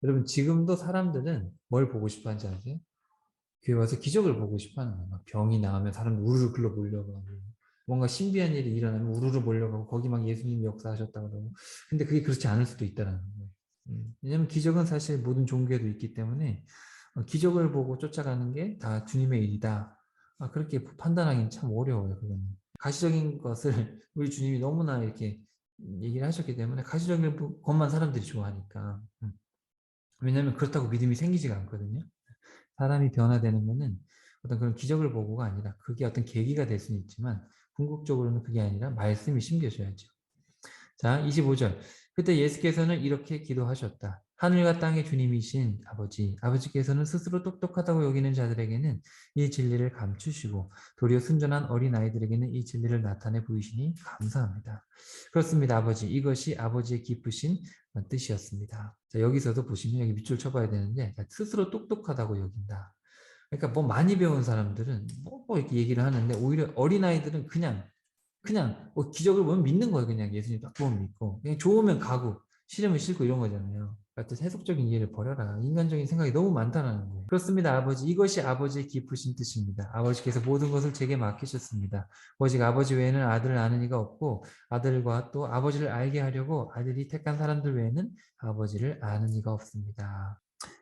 여러분 지금도 사람들은 뭘 보고 싶어 하는지 아세요? 교회 와서 기적을 보고 싶어 하는 거예요. 병이 나으면 사람들 우르르 글로 몰려가고 뭔가 신비한 일이 일어나면 우르르 몰려가고 거기 막 예수님이 역사하셨다 그러고 근데 그게 그렇지 않을 수도 있다는 거예요. 왜냐하면 기적은 사실 모든 종교에도 있기 때문에 기적을 보고 쫓아가는 게 다 주님의 일이다. 그렇게 판단하기는 참 어려워요. 그건 가시적인 것을 우리 주님이 너무나 이렇게 얘기를 하셨기 때문에 가시적인 것만 사람들이 좋아하니까. 왜냐하면 그렇다고 믿음이 생기지가 않거든요. 사람이 변화되는 것은 어떤 그런 기적을 보고가 아니라 그게 어떤 계기가 될 수는 있지만 궁극적으로는 그게 아니라 말씀이 심겨져야죠. 자, 25절. 그때 예수께서는 이렇게 기도하셨다. 하늘과 땅의 주님이신 아버지, 아버지께서는 스스로 똑똑하다고 여기는 자들에게는 이 진리를 감추시고 도리어 순전한 어린아이들에게는 이 진리를 나타내 보이시니 감사합니다. 그렇습니다, 아버지. 이것이 아버지의 기쁘신 뜻이었습니다. 자, 여기서도 보시면 여기 밑줄 쳐봐야 되는데 스스로 똑똑하다고 여긴다. 그러니까 뭐 많이 배운 사람들은 뭐 이렇게 얘기를 하는데 오히려 어린아이들은 그냥 기적을 보면 믿는 거예요. 그냥 예수님 딱 보면 믿고 그냥 좋으면 가고 싫으면 싫고 이런 거잖아요. 하여튼 세속적인 이해를 버려라. 인간적인 생각이 너무 많다는 거예요. 그렇습니다, 아버지. 이것이 아버지의 깊으신 뜻입니다. 아버지께서 모든 것을 제게 맡기셨습니다. 오직 아버지 외에는 아들을 아는 이가 없고 아들과 또 아버지를 알게 하려고 아들이 택한 사람들 외에는 아버지를 아는 이가 없습니다.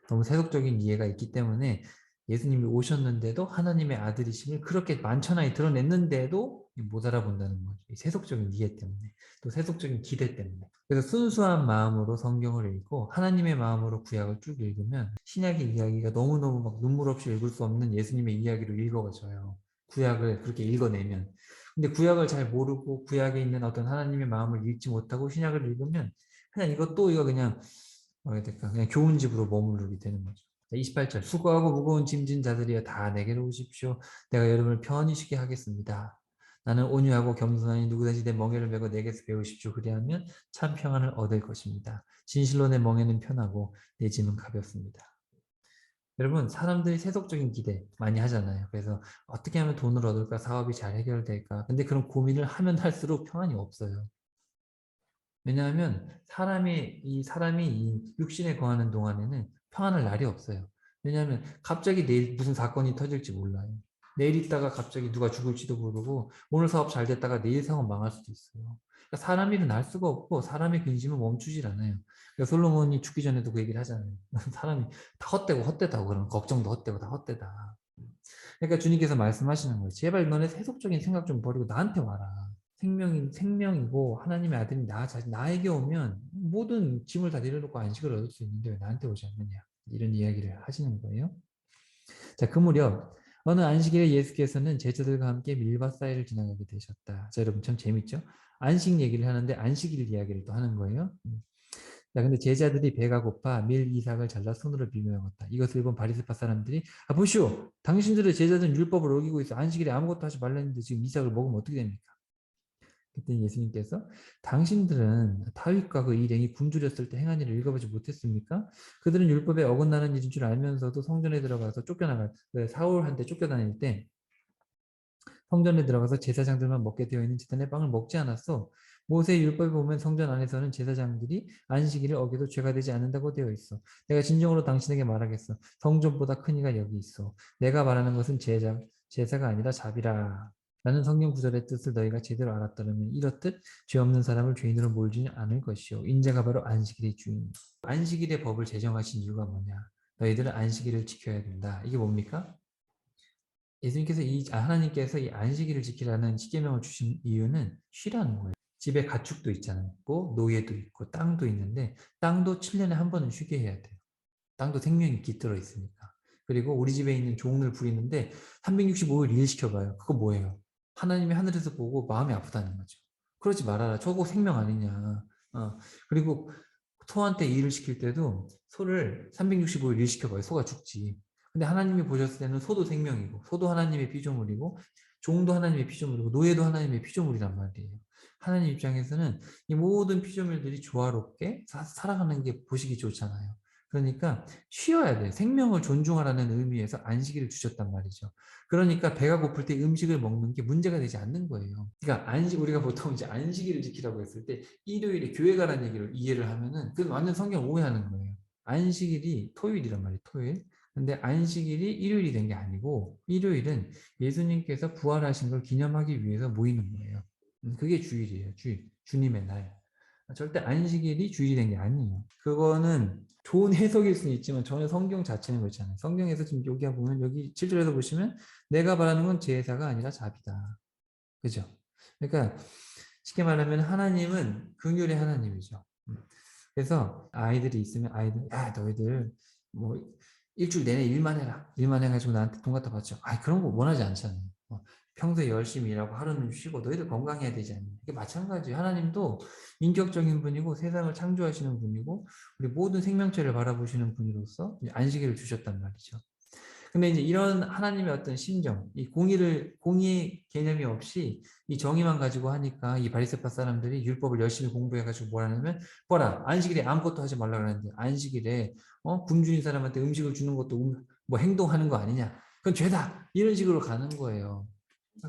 너무 세속적인 이해가 있기 때문에 예수님이 오셨는데도 하나님의 아들이심을 그렇게 만천하에 드러냈는데도 못 알아본다는 거죠. 세속적인 이해 때문에 또 세속적인 기대 때문에. 그래서 순수한 마음으로 성경을 읽고 하나님의 마음으로 구약을 쭉 읽으면 신약의 이야기가 너무너무 막 눈물 없이 읽을 수 없는 예수님의 이야기로 읽어져요. 구약을 그렇게 읽어내면. 근데 구약을 잘 모르고 구약에 있는 어떤 하나님의 마음을 읽지 못하고 신약을 읽으면 그냥 이거 그냥 뭐라 해야 될까 그냥 좋은 집으로 머무르게 되는 거죠. 28절 수고하고 무거운 짐진 자들이여 다 내게로 오십시오. 내가 여러분을 편히 쉬게 하겠습니다. 나는 온유하고 겸손하니 누구든지 내 멍에를 메고 내게서 배우십시오. 그리하면 참 평안을 얻을 것입니다. 진실로 내 멍에는 편하고 내 짐은 가볍습니다. 여러분 사람들이 세속적인 기대 많이 하잖아요. 그래서 어떻게 하면 돈을 얻을까? 사업이 잘 해결될까? 근데 그런 고민을 하면 할수록 평안이 없어요. 왜냐하면 사람이 이 육신에 거하는 동안에는 평안할 날이 없어요. 왜냐하면 갑자기 내일 무슨 사건이 터질지 몰라요. 내일 있다가 갑자기 누가 죽을지도 모르고 오늘 사업 잘 됐다가 내일 사업 망할 수도 있어요. 그러니까 사람 일은 알 수가 없고 사람의 근심은 멈추질 않아요. 그러니까 솔로몬이 죽기 전에도 그 얘기를 하잖아요. 사람이 다 헛되고 헛되다고 그러면 걱정도 헛되고 다 헛되다. 그러니까 주님께서 말씀하시는 거예요. 제발 너네 세속적인 생각 좀 버리고 나한테 와라. 생명이고 하나님의 아들인 나에게 오면 모든 짐을 다 내려놓고 안식을 얻을 수 있는데 왜 나한테 오지 않느냐. 이런 이야기를 하시는 거예요. 자, 그 무렵 어느 안식일에 예수께서는 제자들과 함께 밀밭 사이를 지나가게 되셨다. 자, 여러분 참 재밌죠? 안식 얘기를 하는데 안식일 이야기를 또 하는 거예요. 자, 근데 제자들이 배가 고파 밀 이삭을 잘라 손으로 비벼 먹었다. 이것을 본 바리새파 사람들이 보시오, 당신들의 제자들은 율법을 어기고 있어. 안식일에 아무것도 하지 말랬는데 지금 이삭을 먹으면 어떻게 됩니까? 그때 예수님께서 당신들은 다윗과 그 일행이 굶주렸을 때 행한 일을 읽어보지 못했습니까? 그들은 율법에 어긋나는 일인 줄 알면서도 성전에 들어가서 사울한테 쫓겨다닐 때 성전에 들어가서 제사장들만 먹게 되어 있는 제단의 빵을 먹지 않았어. 모세의 율법에 보면 성전 안에서는 제사장들이 안식일을 어겨도 죄가 되지 않는다고 되어 있어. 내가 진정으로 당신에게 말하겠어. 성전보다 큰 이가 여기 있어. 내가 말하는 것은 제사가 아니라 자비라. 라는 성경 구절의 뜻을 너희가 제대로 알았더라면 이렇듯 죄 없는 사람을 죄인으로 몰지는 않을 것이요. 인자가 바로 안식일의 주인. 안식일의 법을 제정하신 이유가 뭐냐? 너희들은 안식일을 지켜야 된다. 이게 뭡니까? 예수님께서 하나님께서 이 안식일을 지키라는 십계명을 주신 이유는 쉬라는 거예요. 집에 가축도 있잖아요. 노예도 있고 땅도 있는데 땅도 7년에 한 번은 쉬게 해야 돼요. 땅도 생명이 깃들어 있으니까. 그리고 우리 집에 있는 종을 부리는데 365일 일 시켜봐요. 그거 뭐예요? 하나님이 하늘에서 보고 마음이 아프다는 거죠. 그러지 말아라. 저거 생명 아니냐. 그리고 소한테 일을 시킬 때도 소를 365일 일 시켜봐요. 소가 죽지. 근데 하나님이 보셨을 때는 소도 생명이고 소도 하나님의 피조물이고 종도 하나님의 피조물이고 노예도 하나님의 피조물이란 말이에요. 하나님 입장에서는 이 모든 피조물들이 조화롭게 살아가는 게 보시기 좋잖아요. 그러니까 쉬어야 돼. 생명을 존중하라는 의미에서 안식일을 주셨단 말이죠. 그러니까 배가 고플 때 음식을 먹는 게 문제가 되지 않는 거예요. 그러니까 우리가 보통 이제 안식일을 지키라고 했을 때 일요일에 교회 가라는 얘기를 이해를 하면은 그건 완전 성경 오해하는 거예요. 안식일이 토요일이란 말이에요. 토요일. 근데 안식일이 일요일이 된 게 아니고 일요일은 예수님께서 부활하신 걸 기념하기 위해서 모이는 거예요. 그게 주일이에요. 주일. 주님의 날. 절대 안식일이 주일이 된 게 아니에요. 그거는 좋은 해석일 수는 있지만 전혀 성경 자체는 그렇지 않아요. 성경에서 지금 여기 보면 여기 7절에서 보시면 내가 말하는 건 제사가 아니라 자비다. 그죠? 그러니까 쉽게 말하면 하나님은 긍휼의 하나님이죠. 그래서 아이들이 있으면 야 너희들 뭐 일주일 내내 일만 해라. 일만 해가지고 나한테 돈 갖다 바쳐. 그런 거 원하지 않잖아요. 평소에 열심히 일하고 하루는 쉬고 너희들 건강해야 되지 않냐. 이게 마찬가지예요. 하나님도 인격적인 분이고 세상을 창조하시는 분이고 우리 모든 생명체를 바라보시는 분으로서 안식일을 주셨단 말이죠. 근데 이제 이런 하나님의 어떤 심정, 이 공의의 개념이 없이 이 정의만 가지고 하니까 이 바리새파 사람들이 율법을 열심히 공부해가지고 뭐라냐면, 뭐라 안식일에 아무것도 하지 말라 그러는데 안식일에 굶주린 사람한테 음식을 주는 것도 뭐 행동하는 거 아니냐? 그건 죄다 이런 식으로 가는 거예요.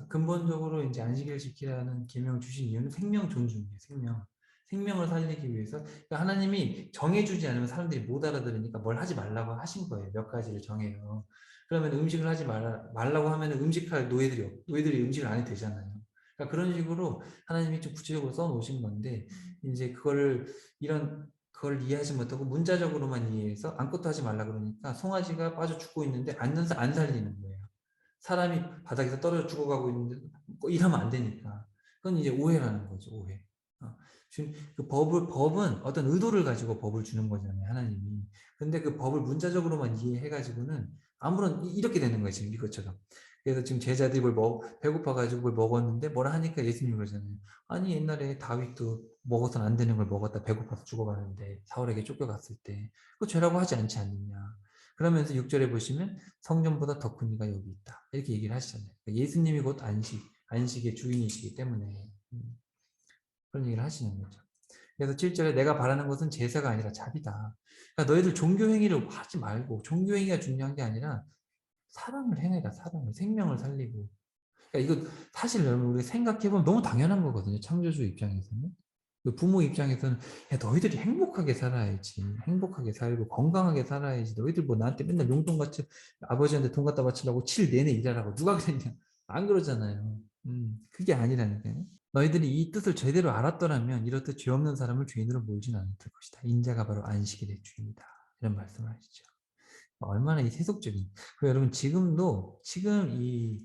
근본적으로 이제 안식일을 지키라는 계명을 주신 이유는 생명 존중이에요. 생명을 살리기 위해서. 그러니까 하나님이 정해주지 않으면 사람들이 못 알아들으니까 뭘 하지 말라고 하신 거예요. 몇 가지를 정해요. 그러면 음식을 하지 말라고 하면 음식할 노예들이 음식을 안 해도 되잖아요. 그러니까 그런 식으로 하나님이 좀 구체적으로 써놓으신 건데, 이제 그걸 이해하지 못하고 문자적으로만 이해해서 아무것도 하지 말라 그러니까 송아지가 빠져 죽고 있는데 안 살리는 거예요. 사람이 바닥에서 떨어져 죽어가고 있는데 이러면 안 되니까. 그건 이제 오해라는 거죠, 오해. 지금 그 법은 어떤 의도를 가지고 법을 주는 거잖아요, 하나님이. 근데 그 법을 문자적으로만 이해해가지고는 이렇게 되는 거예요, 지금 이것처럼. 그래서 지금 제자들이 배고파가지고 뭘 먹었는데 뭐라 하니까 예수님이 그러잖아요. 아니, 옛날에 다윗도 먹어서는 안 되는 걸 먹었다 배고파서 죽어가는데 사울에게 쫓겨갔을 때 그거 죄라고 하지 않지 않느냐. 그러면서 6절에 보시면 성전보다 더 큰 이가 여기 있다. 이렇게 얘기를 하시잖아요. 그러니까 예수님이 곧 안식의 주인이시기 때문에 그런 얘기를 하시는 거죠. 그래서 7절에 내가 바라는 것은 제사가 아니라 자비다. 그러니까 너희들 종교행위를 하지 말고 종교행위가 중요한 게 아니라 사랑을 행해라. 생명을 살리고. 그러니까 이거 사실 여러분 우리가 생각해보면 너무 당연한 거거든요. 창조주 입장에서는. 그 부모 입장에서는 야, 너희들이 행복하게 살아야지. 행복하게 살고 건강하게 살아야지. 너희들 뭐 나한테 맨날 용돈같이 아버지한테 돈 갖다 바치려고 7 내내 일하라고 누가 그랬냐. 안 그러잖아요. 그게 아니라니까요. 너희들이 이 뜻을 제대로 알았더라면 이렇듯 죄 없는 사람을 죄인으로 몰진 않을 것이다. 인자가 바로 안식일의 주인이다. 이런 말씀을 하시죠. 얼마나 이 세속적인. 그리고 여러분 지금도 지금 이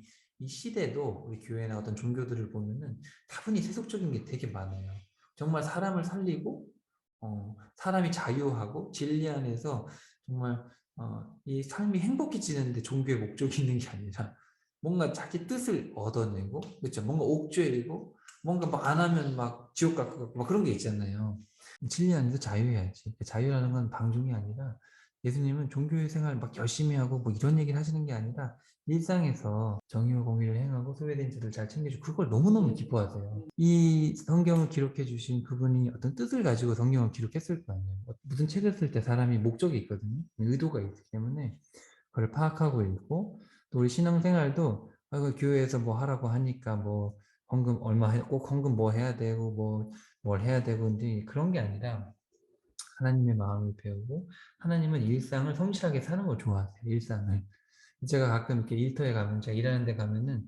시대도 우리 교회나 어떤 종교들을 보면은 다분히 세속적인 게 되게 많아요. 정말 사람을 살리고 사람이 자유하고 진리 안에서 정말 이 삶이 행복해지는데 종교의 목적이 있는 게 아니라 뭔가 자기 뜻을 얻어내고 그렇죠. 뭔가 옥죄이고 뭔가 막 안 하면 막 지옥 갈 것 같고 막 그런 게 있잖아요. 진리 안에서 자유해야지. 자유라는 건 방종이 아니라 예수님은 종교의 생활 막 열심히 하고 뭐 이런 얘기를 하시는 게 아니라 일상에서 정의와 공의를 행하고 소외된 자들 잘 챙겨주고 그걸 너무너무 기뻐하세요. 이 성경을 기록해 주신 그분이 어떤 뜻을 가지고 성경을 기록했을 거 아니에요. 무슨 책을 쓸 때 사람이 목적이 있거든요. 의도가 있기 때문에 그걸 파악하고 있고 또 우리 신앙생활도 교회에서 뭐 하라고 하니까 뭐 헌금 얼마 꼭 헌금 뭐 해야 되고 뭐 뭘 해야 되고 근데 그런 게 아니라 하나님의 마음을 배우고 하나님은 일상을 성실하게 사는 걸 좋아하세요. 일상을. 제가 가끔 이렇게 일터에 가면 제가 일하는 데 가면은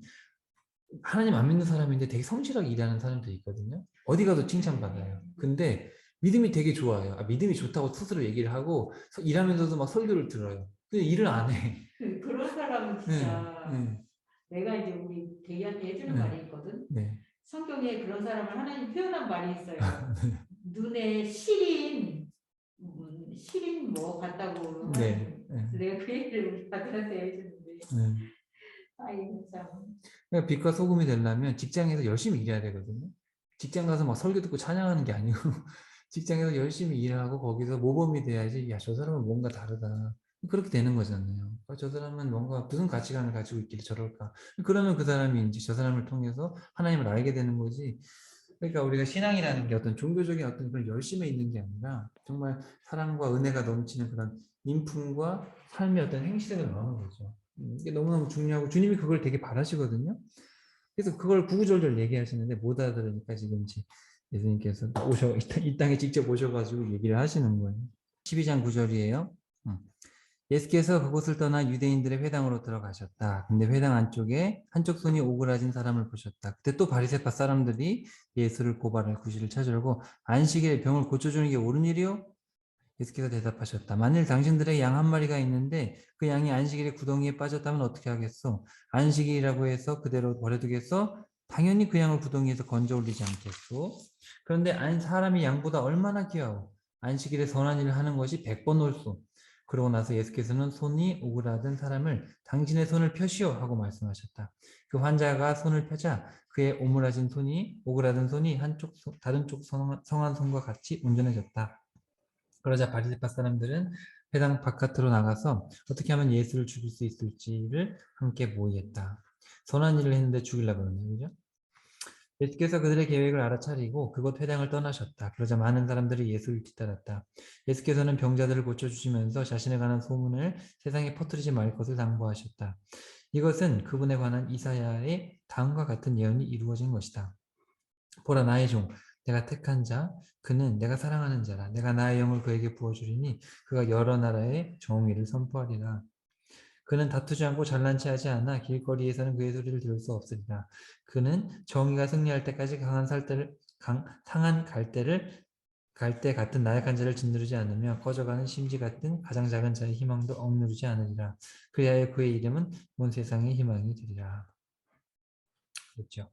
하나님 안 믿는 사람인데 되게 성실하게 일하는 사람들이 있거든요. 어디 가도 칭찬받아요. 근데 믿음이 되게 좋아요. 믿음이 좋다고 스스로 얘기를 하고 일하면서도 막 설교를 들어요. 근데 일을 안 해. 그런 사람은 진짜 내가 이제 우리 대기한테 해주는 말이 있거든. 성경에 그런 사람을 하나님 표현한 말이 있어요. 눈에 시린 뭐 같다고 하는. 내가 그 얘기를 우리 아들한테 해주는데. 아이고 참. 그러니까 빛과 소금이 되려면 직장에서 열심히 일해야 되거든요. 직장 가서 막 설교 듣고 찬양하는 게 아니고 직장에서 열심히 일하고 거기서 모범이 돼야지 야, 저 사람은 뭔가 다르다. 그렇게 되는 거잖아요. 저 사람은 뭔가 무슨 가치관을 가지고 있길래 저럴까. 그러면 그 사람이 이제 저 사람을 통해서 하나님을 알게 되는 거지. 그러니까 우리가 신앙이라는 게 어떤 종교적인 어떤 그런 열심에 있는 게 아니라 정말 사랑과 은혜가 넘치는 그런 인품과 삶의 어떤 행실을 말하는 거죠. 이게 너무너무 중요하고 주님이 그걸 되게 바라시거든요. 그래서 그걸 구구절절 얘기하시는데 못 알아들으니까 지금 예수님께서 이 땅에 직접 오셔가지고 얘기를 하시는 거예요. 12장 9절이에요. 예수께서 그곳을 떠나 유대인들의 회당으로 들어가셨다. 근데 회당 안쪽에 한쪽 손이 오그라진 사람을 보셨다. 그때 또 바리새파 사람들이 예수를 고발할 구실을 찾으려고 안식일에 병을 고쳐주는 게 옳은 일이요? 예수께서 대답하셨다. 만일 당신들의 양 한 마리가 있는데 그 양이 안식일에 구덩이에 빠졌다면 어떻게 하겠소? 안식일이라고 해서 그대로 버려두겠소? 당연히 그 양을 구덩이에서 건져 올리지 않겠소? 그런데 사람이 양보다 얼마나 귀하오? 안식일에 선한 일을 하는 것이 100번 옳소. 그러고 나서 예수께서는 손이 오그라든 사람을 당신의 손을 펴시오 하고 말씀하셨다. 그 환자가 손을 펴자 그의 오그라든 손이 다른 쪽 성한 손과 같이 온전해졌다. 그러자 바리새파 사람들은 회당 바깥으로 나가서 어떻게 하면 예수를 죽일 수 있을지를 함께 모의했다. 선한 일을 했는데 죽이려고 그러네요. 그죠? 예수께서 그들의 계획을 알아차리고 그곳 회당을 떠나셨다. 그러자 많은 사람들이 예수를 뒤따랐다. 예수께서는 병자들을 고쳐주시면서 자신에 관한 소문을 세상에 퍼뜨리지 말 것을 당부하셨다. 이것은 그분에 관한 이사야의 다음과 같은 예언이 이루어진 것이다. 보라 나의 종 내가 택한 자 그는 내가 사랑하는 자라 내가 나의 영을 그에게 부어주리니 그가 여러 나라의 정의를 선포하리라. 그는 다투지 않고 잘난 체 하지 않아 길거리에서는 그의 소리를 들을 수 없으리라. 그는 정의가 승리할 때까지 상한 갈대 같은 나약한 자를 짓누르지 않으며 꺼져가는 심지 같은 가장 작은 자의 희망도 억누르지 않으리라. 그리하여 그의 이름은 온 세상의 희망이 되리라. 그렇죠.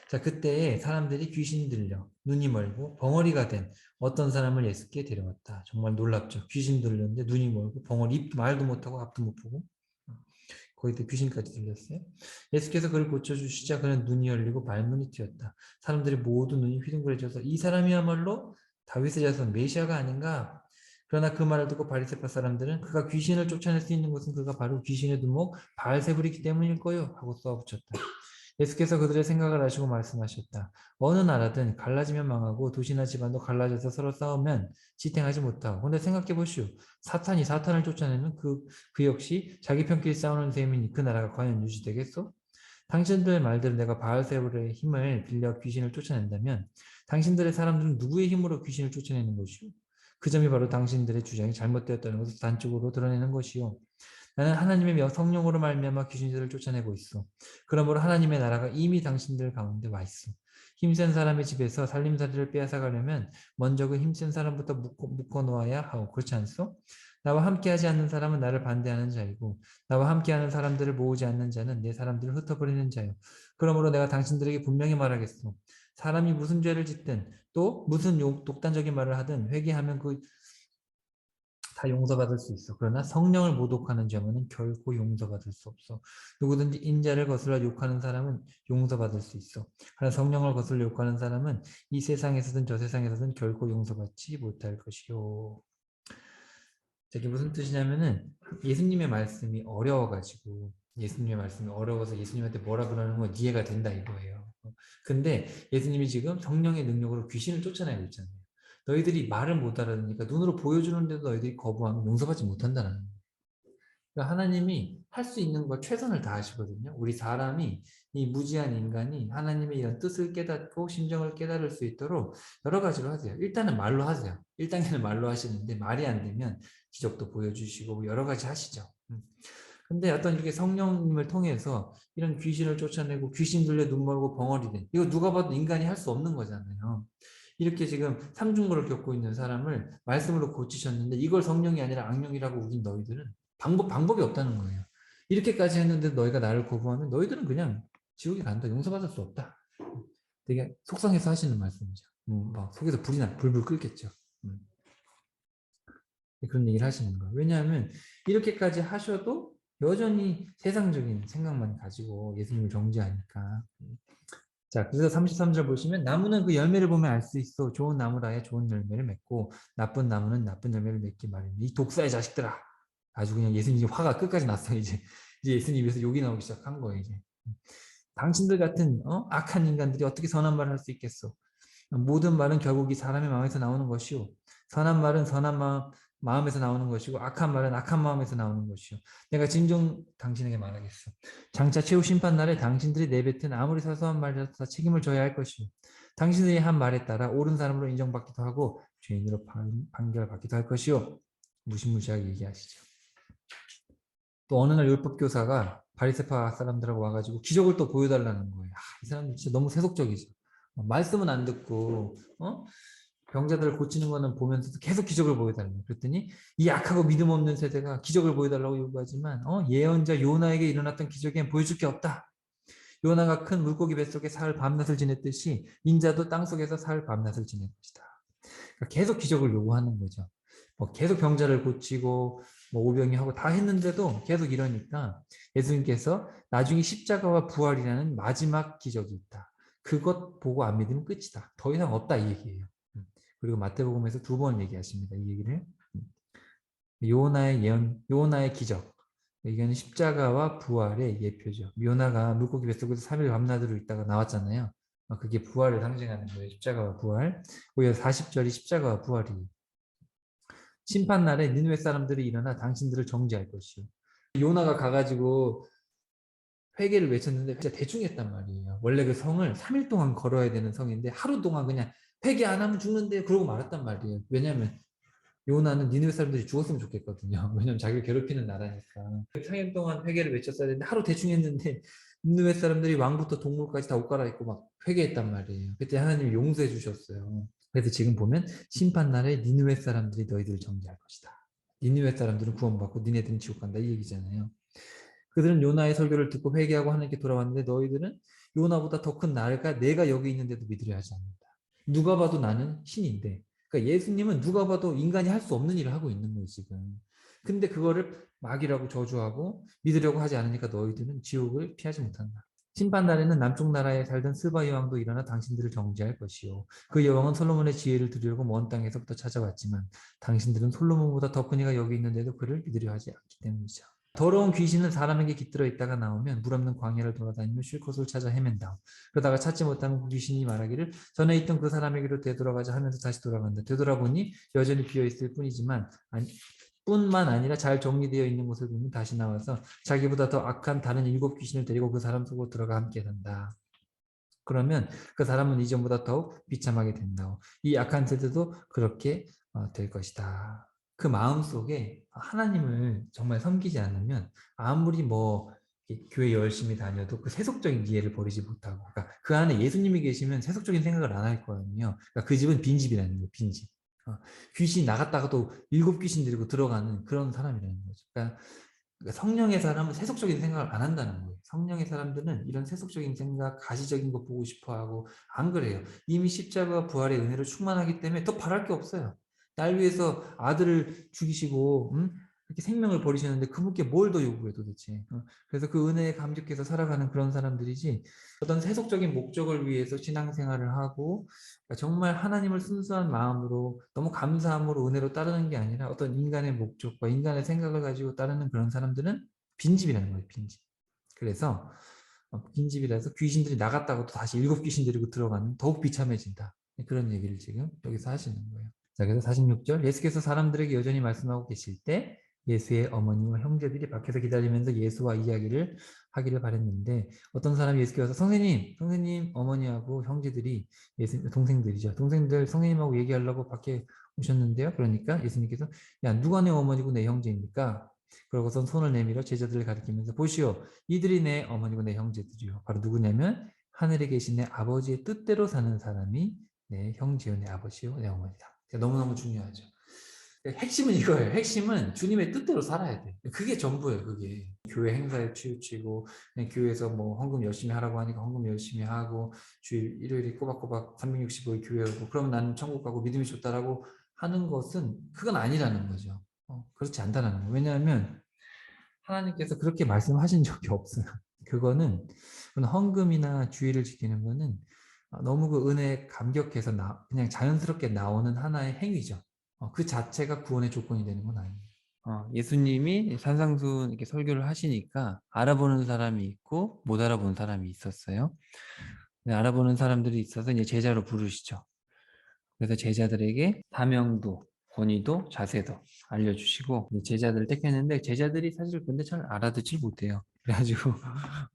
자, 그때 사람들이 귀신 들려 눈이 멀고 벙어리가 된 어떤 사람을 예수께 데려왔다. 정말 놀랍죠. 귀신 들렸는데 눈이 멀고 벙어리 말도 못하고 앞도 못 보고 거기다 귀신까지 들렸어요. 예수께서 그를 고쳐주시자 그는 눈이 열리고 말문이 트였다. 사람들이 모두 눈이 휘둥그레져서 이 사람이야말로 다윗의 자손 메시아가 아닌가? 그러나 그 말을 듣고 바리새파 사람들은 그가 귀신을 쫓아낼 수 있는 것은 그가 바로 귀신의 두목 바알세불이기 때문일 거요 하고 쏘아붙였다. 예수께서 그들의 생각을 아시고 말씀하셨다. 어느 나라든 갈라지면 망하고 도시나 집안도 갈라져서 서로 싸우면 지탱하지 못하고. 근데 생각해 보시오. 사탄이 사탄을 쫓아내면 그 역시 자기 편끼리 싸우는 셈이니 그 나라가 과연 유지되겠소? 당신들의 말대로 내가 바알세불의 힘을 빌려 귀신을 쫓아낸다면 당신들의 사람들은 누구의 힘으로 귀신을 쫓아내는 것이오? 그 점이 바로 당신들의 주장이 잘못되었다는 것을 단적으로 드러내는 것이요. 나는 하나님의 성령으로 말미암아 귀신들을 쫓아내고 있어. 그러므로 하나님의 나라가 이미 당신들 가운데 와 있어. 힘센 사람의 집에서 살림살이를 빼앗아 가려면 먼저 그 힘센 사람부터 묶어 놓아야 하고 그렇지 않소? 나와 함께하지 않는 사람은 나를 반대하는 자이고 나와 함께하는 사람들을 모으지 않는 자는 내 사람들을 흩어버리는 자요. 그러므로 내가 당신들에게 분명히 말하겠소. 사람이 무슨 죄를 짓든 또 무슨 독단적인 말을 하든 회개하면 그 다 용서받을 수 있어. 그러나 성령을 모독하는 자는 결코 용서받을 수 없어. 누구든지 인자를 거슬러 욕하는 사람은 용서받을 수 있어. 그러나 성령을 거슬러 욕하는 사람은 이 세상에서든 저 세상에서든 결코 용서받지 못할 것이요. 이게 무슨 뜻이냐면은 예수님의 말씀이 어려워가지고 예수님의 말씀이 어려워서 예수님한테 뭐라 그러는 건 이해가 된다 이거예요. 근데 예수님이 지금 성령의 능력으로 귀신을 쫓아내고 있잖아요. 너희들이 말을 못 알아듣으니까 눈으로 보여주는데도 너희들이 거부하면 용서받지 못한다는 거예요. 그러니까 하나님이 할 수 있는 걸 최선을 다하시거든요. 우리 사람이 이 무지한 인간이 하나님의 이런 뜻을 깨닫고 심정을 깨달을 수 있도록 여러 가지로 하세요. 일단은 말로 하세요. 1단계는 말로 하시는데 말이 안 되면 기적도 보여주시고 여러 가지 하시죠. 근데 어떤 이렇게 성령님을 통해서 이런 귀신을 쫓아내고 귀신 들려 눈 멀고 벙어리 된 이거 누가 봐도 인간이 할 수 없는 거잖아요. 이렇게 지금 삼중고를 겪고 있는 사람을 말씀으로 고치셨는데 이걸 성령이 아니라 악령이라고 우긴 너희들은 방법이 없다는 거예요. 이렇게까지 했는데 너희가 나를 거부하면 너희들은 그냥 지옥에 간다. 용서받을 수 없다. 되게 속상해서 하시는 말씀이죠. 막 속에서 불불 끓겠죠. 그런 얘기를 하시는 거예요. 왜냐하면 이렇게까지 하셔도 여전히 세상적인 생각만 가지고 예수님을 정죄하니까. 자, 그래서 33절 보시면 나무는 그 열매를 보면 알 수 있어. 좋은 나무라야 좋은 열매를 맺고 나쁜 나무는 나쁜 열매를 맺기 마련이다. 이 독사의 자식들아. 아주 그냥 예수님 화가 끝까지 났어 이제. 이제 예수님에서 욕이 나오기 시작한 거예요 이제. 당신들 같은 악한 인간들이 어떻게 선한 말을 할 수 있겠어? 모든 말은 결국 이 사람의 마음에서 나오는 것이요. 선한 말은 선한 마음에서 나오는 것이고 악한 말은 악한 마음에서 나오는 것이요. 내가 진정 당신에게 말하겠어. 장차 최후 심판날에 당신들이 내뱉은 아무리 사소한 말이라도 다 책임을 져야 할 것이요. 당신들이 한 말에 따라 옳은 사람으로 인정받기도 하고 죄인으로 판결받기도 할 것이요. 무시무시하게 얘기하시죠. 또 어느 날 율법교사가 바리새파 사람들하고 와가지고 기적을 또 보여달라는 거예요. 이 사람들 진짜 너무 세속적이죠. 말씀은 안 듣고 병자들을 고치는 거는 보면서도 계속 기적을 보여달라고. 그랬더니 이 약하고 믿음 없는 세대가 기적을 보여달라고 요구하지만 예언자 요나에게 일어났던 기적엔 보여줄 게 없다. 요나가 큰 물고기 뱃속에 사흘 밤낮을 지냈듯이 인자도 땅속에서 사흘 밤낮을 지낼 것이다. 그러니까 계속 기적을 요구하는 거죠. 계속 병자를 고치고 오병이 하고 다 했는데도 계속 이러니까 예수님께서 나중에 십자가와 부활이라는 마지막 기적이 있다. 그것 보고 안 믿으면 끝이다. 더 이상 없다 이 얘기예요. 그리고 마태복음에서 2번 얘기하십니다. 이 얘기를. 요나의 예언, 요나의 기적. 이거는 십자가와 부활의 예표죠. 요나가 물고기 뱃속에서 3일 밤낮으로 있다가 나왔잖아요. 그게 부활을 상징하는 거예요. 십자가와 부활. 오히려 40절이 십자가와 부활이에요. 심판날에 니느웨 사람들이 일어나 당신들을 정죄할 것이요. 요나가 가가지고 회개를 외쳤는데 진짜 대충 했단 말이에요. 원래 그 성을 3일 동안 걸어야 되는 성인데 하루 동안 그냥 회개 안 하면 죽는데 그러고 말았단 말이에요. 왜냐하면 요나는 니느웨 사람들이 죽었으면 좋겠거든요. 왜냐면 자기를 괴롭히는 나라니까. 3일 동안 회개를 외쳤어야 되는데 하루 대충 했는데 니느웨 사람들이 왕부터 동물까지 다 옷 갈아입고 막 회개했단 말이에요. 그때 하나님이 용서해 주셨어요. 그래서 지금 보면 심판날에 니느웨 사람들이 너희들을 정죄할 것이다. 니느웨 사람들은 구원받고 니네들은 지옥 간다 이 얘기잖아요. 그들은 요나의 설교를 듣고 회개하고 하나님께 돌아왔는데 너희들은 요나보다 더 큰 나가 내가 여기 있는데도 믿으려 하지 않는다. 누가 봐도 나는 신인데 그러니까 예수님은 누가 봐도 인간이 할 수 없는 일을 하고 있는 거예요 지금. 근데 그거를 막이라고 저주하고 믿으려고 하지 않으니까 너희들은 지옥을 피하지 못한다. 심판날에는 남쪽 나라에 살던 스바 여왕도 일어나 당신들을 정죄할 것이요. 그 여왕은 솔로몬의 지혜를 들으려고 먼 땅에서부터 찾아왔지만 당신들은 솔로몬보다 더 큰 이가 여기 있는데도 그를 믿으려 하지 않기 때문이죠. 더러운 귀신은 사람에게 깃들어 있다가 나오면 물 없는 광야를 돌아다니며 쉴 곳을 찾아 헤맨다. 그러다가 찾지 못하면 그 귀신이 말하기를 전에 있던 그 사람에게로 되돌아가자 하면서 다시 돌아간다. 되돌아보니 여전히 비어있을 뿐이지만 뿐만 아니라 잘 정리되어 있는 곳을 보면 다시 나와서 자기보다 더 악한 다른 7 귀신을 데리고 그 사람 속으로 들어가 함께 산다. 그러면 그 사람은 이전보다 더욱 비참하게 된다. 이 악한 세대도 그렇게 될 것이다. 그 마음속에 하나님을 정말 섬기지 않으면 아무리 뭐 교회 열심히 다녀도 그 세속적인 이해를 버리지 못하고, 그러니까 그 안에 예수님이 계시면 세속적인 생각을 안 할 거거든요. 그러니까 그 집은 빈집이라는 거예요, 빈집. 귀신 나갔다가도 7귀신 데리고 들어가는 그런 사람이라는 거죠. 그러니까 성령의 사람은 세속적인 생각을 안 한다는 거예요. 성령의 사람들은 이런 세속적인 생각, 가시적인 거 보고 싶어 하고 안 그래요. 이미 십자가 부활의 은혜로 충만하기 때문에 더 바랄 게 없어요. 날 위해서 아들을 죽이시고 이렇게 생명을 버리셨는데 그분께 뭘 더 요구해 도대체. 그래서 그 은혜에 감격해서 살아가는 그런 사람들이지, 어떤 세속적인 목적을 위해서 신앙생활을 하고 정말 하나님을 순수한 마음으로 너무 감사함으로 은혜로 따르는 게 아니라 어떤 인간의 목적과 인간의 생각을 가지고 따르는 그런 사람들은 빈집이라는 거예요, 빈집. 그래서 빈집이라서 귀신들이 나갔다가도 다시 7귀신 데리고 들어가는, 더욱 비참해진다. 그런 얘기를 지금 여기서 하시는 거예요. 자, 그래서 46절, 예수께서 사람들에게 여전히 말씀하고 계실 때 예수의 어머니와 형제들이 밖에서 기다리면서 예수와 이야기를 하기를 바랬는데, 어떤 사람이 예수께 와서 선생님, 어머니하고 형제들이, 예수 동생들이죠. 동생들 선생님하고 얘기하려고 밖에 오셨는데요. 그러니까 예수님께서, 야, 누가 내 어머니고 내 형제입니까? 그러고선 손을 내밀어 제자들을 가리키면서, 보시오, 이들이 내 어머니고 내 형제들이요. 바로 누구냐면 하늘에 계신 내 아버지의 뜻대로 사는 사람이 내 형제요, 내 아버지요, 내 어머니다. 너무너무 중요하죠. 핵심은 이거예요. 핵심은 주님의 뜻대로 살아야 돼. 그게 전부예요. 그게 교회 행사에 치우치고, 그냥 교회에서 뭐 헌금 열심히 하라고 하니까 헌금 열심히 하고, 주일 일요일에 꼬박꼬박 365일 교회 오고, 그럼 나는 천국 가고 믿음이 좋다라고 하는 것은 그건 아니라는 거죠. 그렇지 않다라는 거예요. 왜냐하면 하나님께서 그렇게 말씀하신 적이 없어요. 그거는 헌금이나 주의를 지키는 거는 너무 그 은혜에 감격해서 그냥 자연스럽게 나오는 하나의 행위죠. 그 자체가 구원의 조건이 되는 건 아니에요. 예수님이 산상수훈 이렇게 설교를 하시니까 알아보는 사람이 있고 못 알아보는 사람이 있었어요. 알아보는 사람들이 있어서 이제 제자로 부르시죠. 그래서 제자들에게 사명도, 권위도, 자세도 알려주시고 제자들을 택했는데, 제자들이 사실 근데 잘 알아듣질 못해요. 그래가지고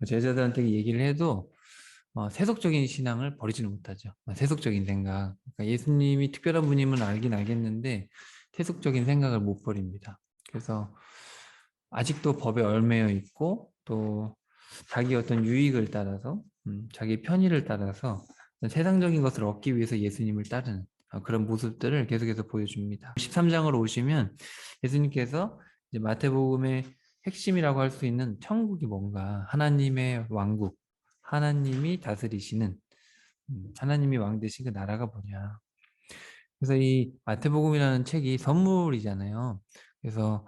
제자들한테 얘기를 해도 세속적인 신앙을 버리지는 못하죠. 세속적인 생각. 그러니까 예수님이 특별한 분임을 알긴 알겠는데 세속적인 생각을 못 버립니다. 그래서 아직도 법에 얽매여 있고, 또 자기 어떤 유익을 따라서, 자기 편의를 따라서 세상적인 것을 얻기 위해서 예수님을 따르는 그런 모습들을 계속해서 보여줍니다. 13장으로 오시면 예수님께서 이제 마태복음의 핵심이라고 할 수 있는 천국이 뭔가, 하나님의 왕국, 하나님이 다스리시는, 하나님이 왕 되신 그 나라가 뭐냐. 그래서 이 마태복음이라는 책이 선물이잖아요. 그래서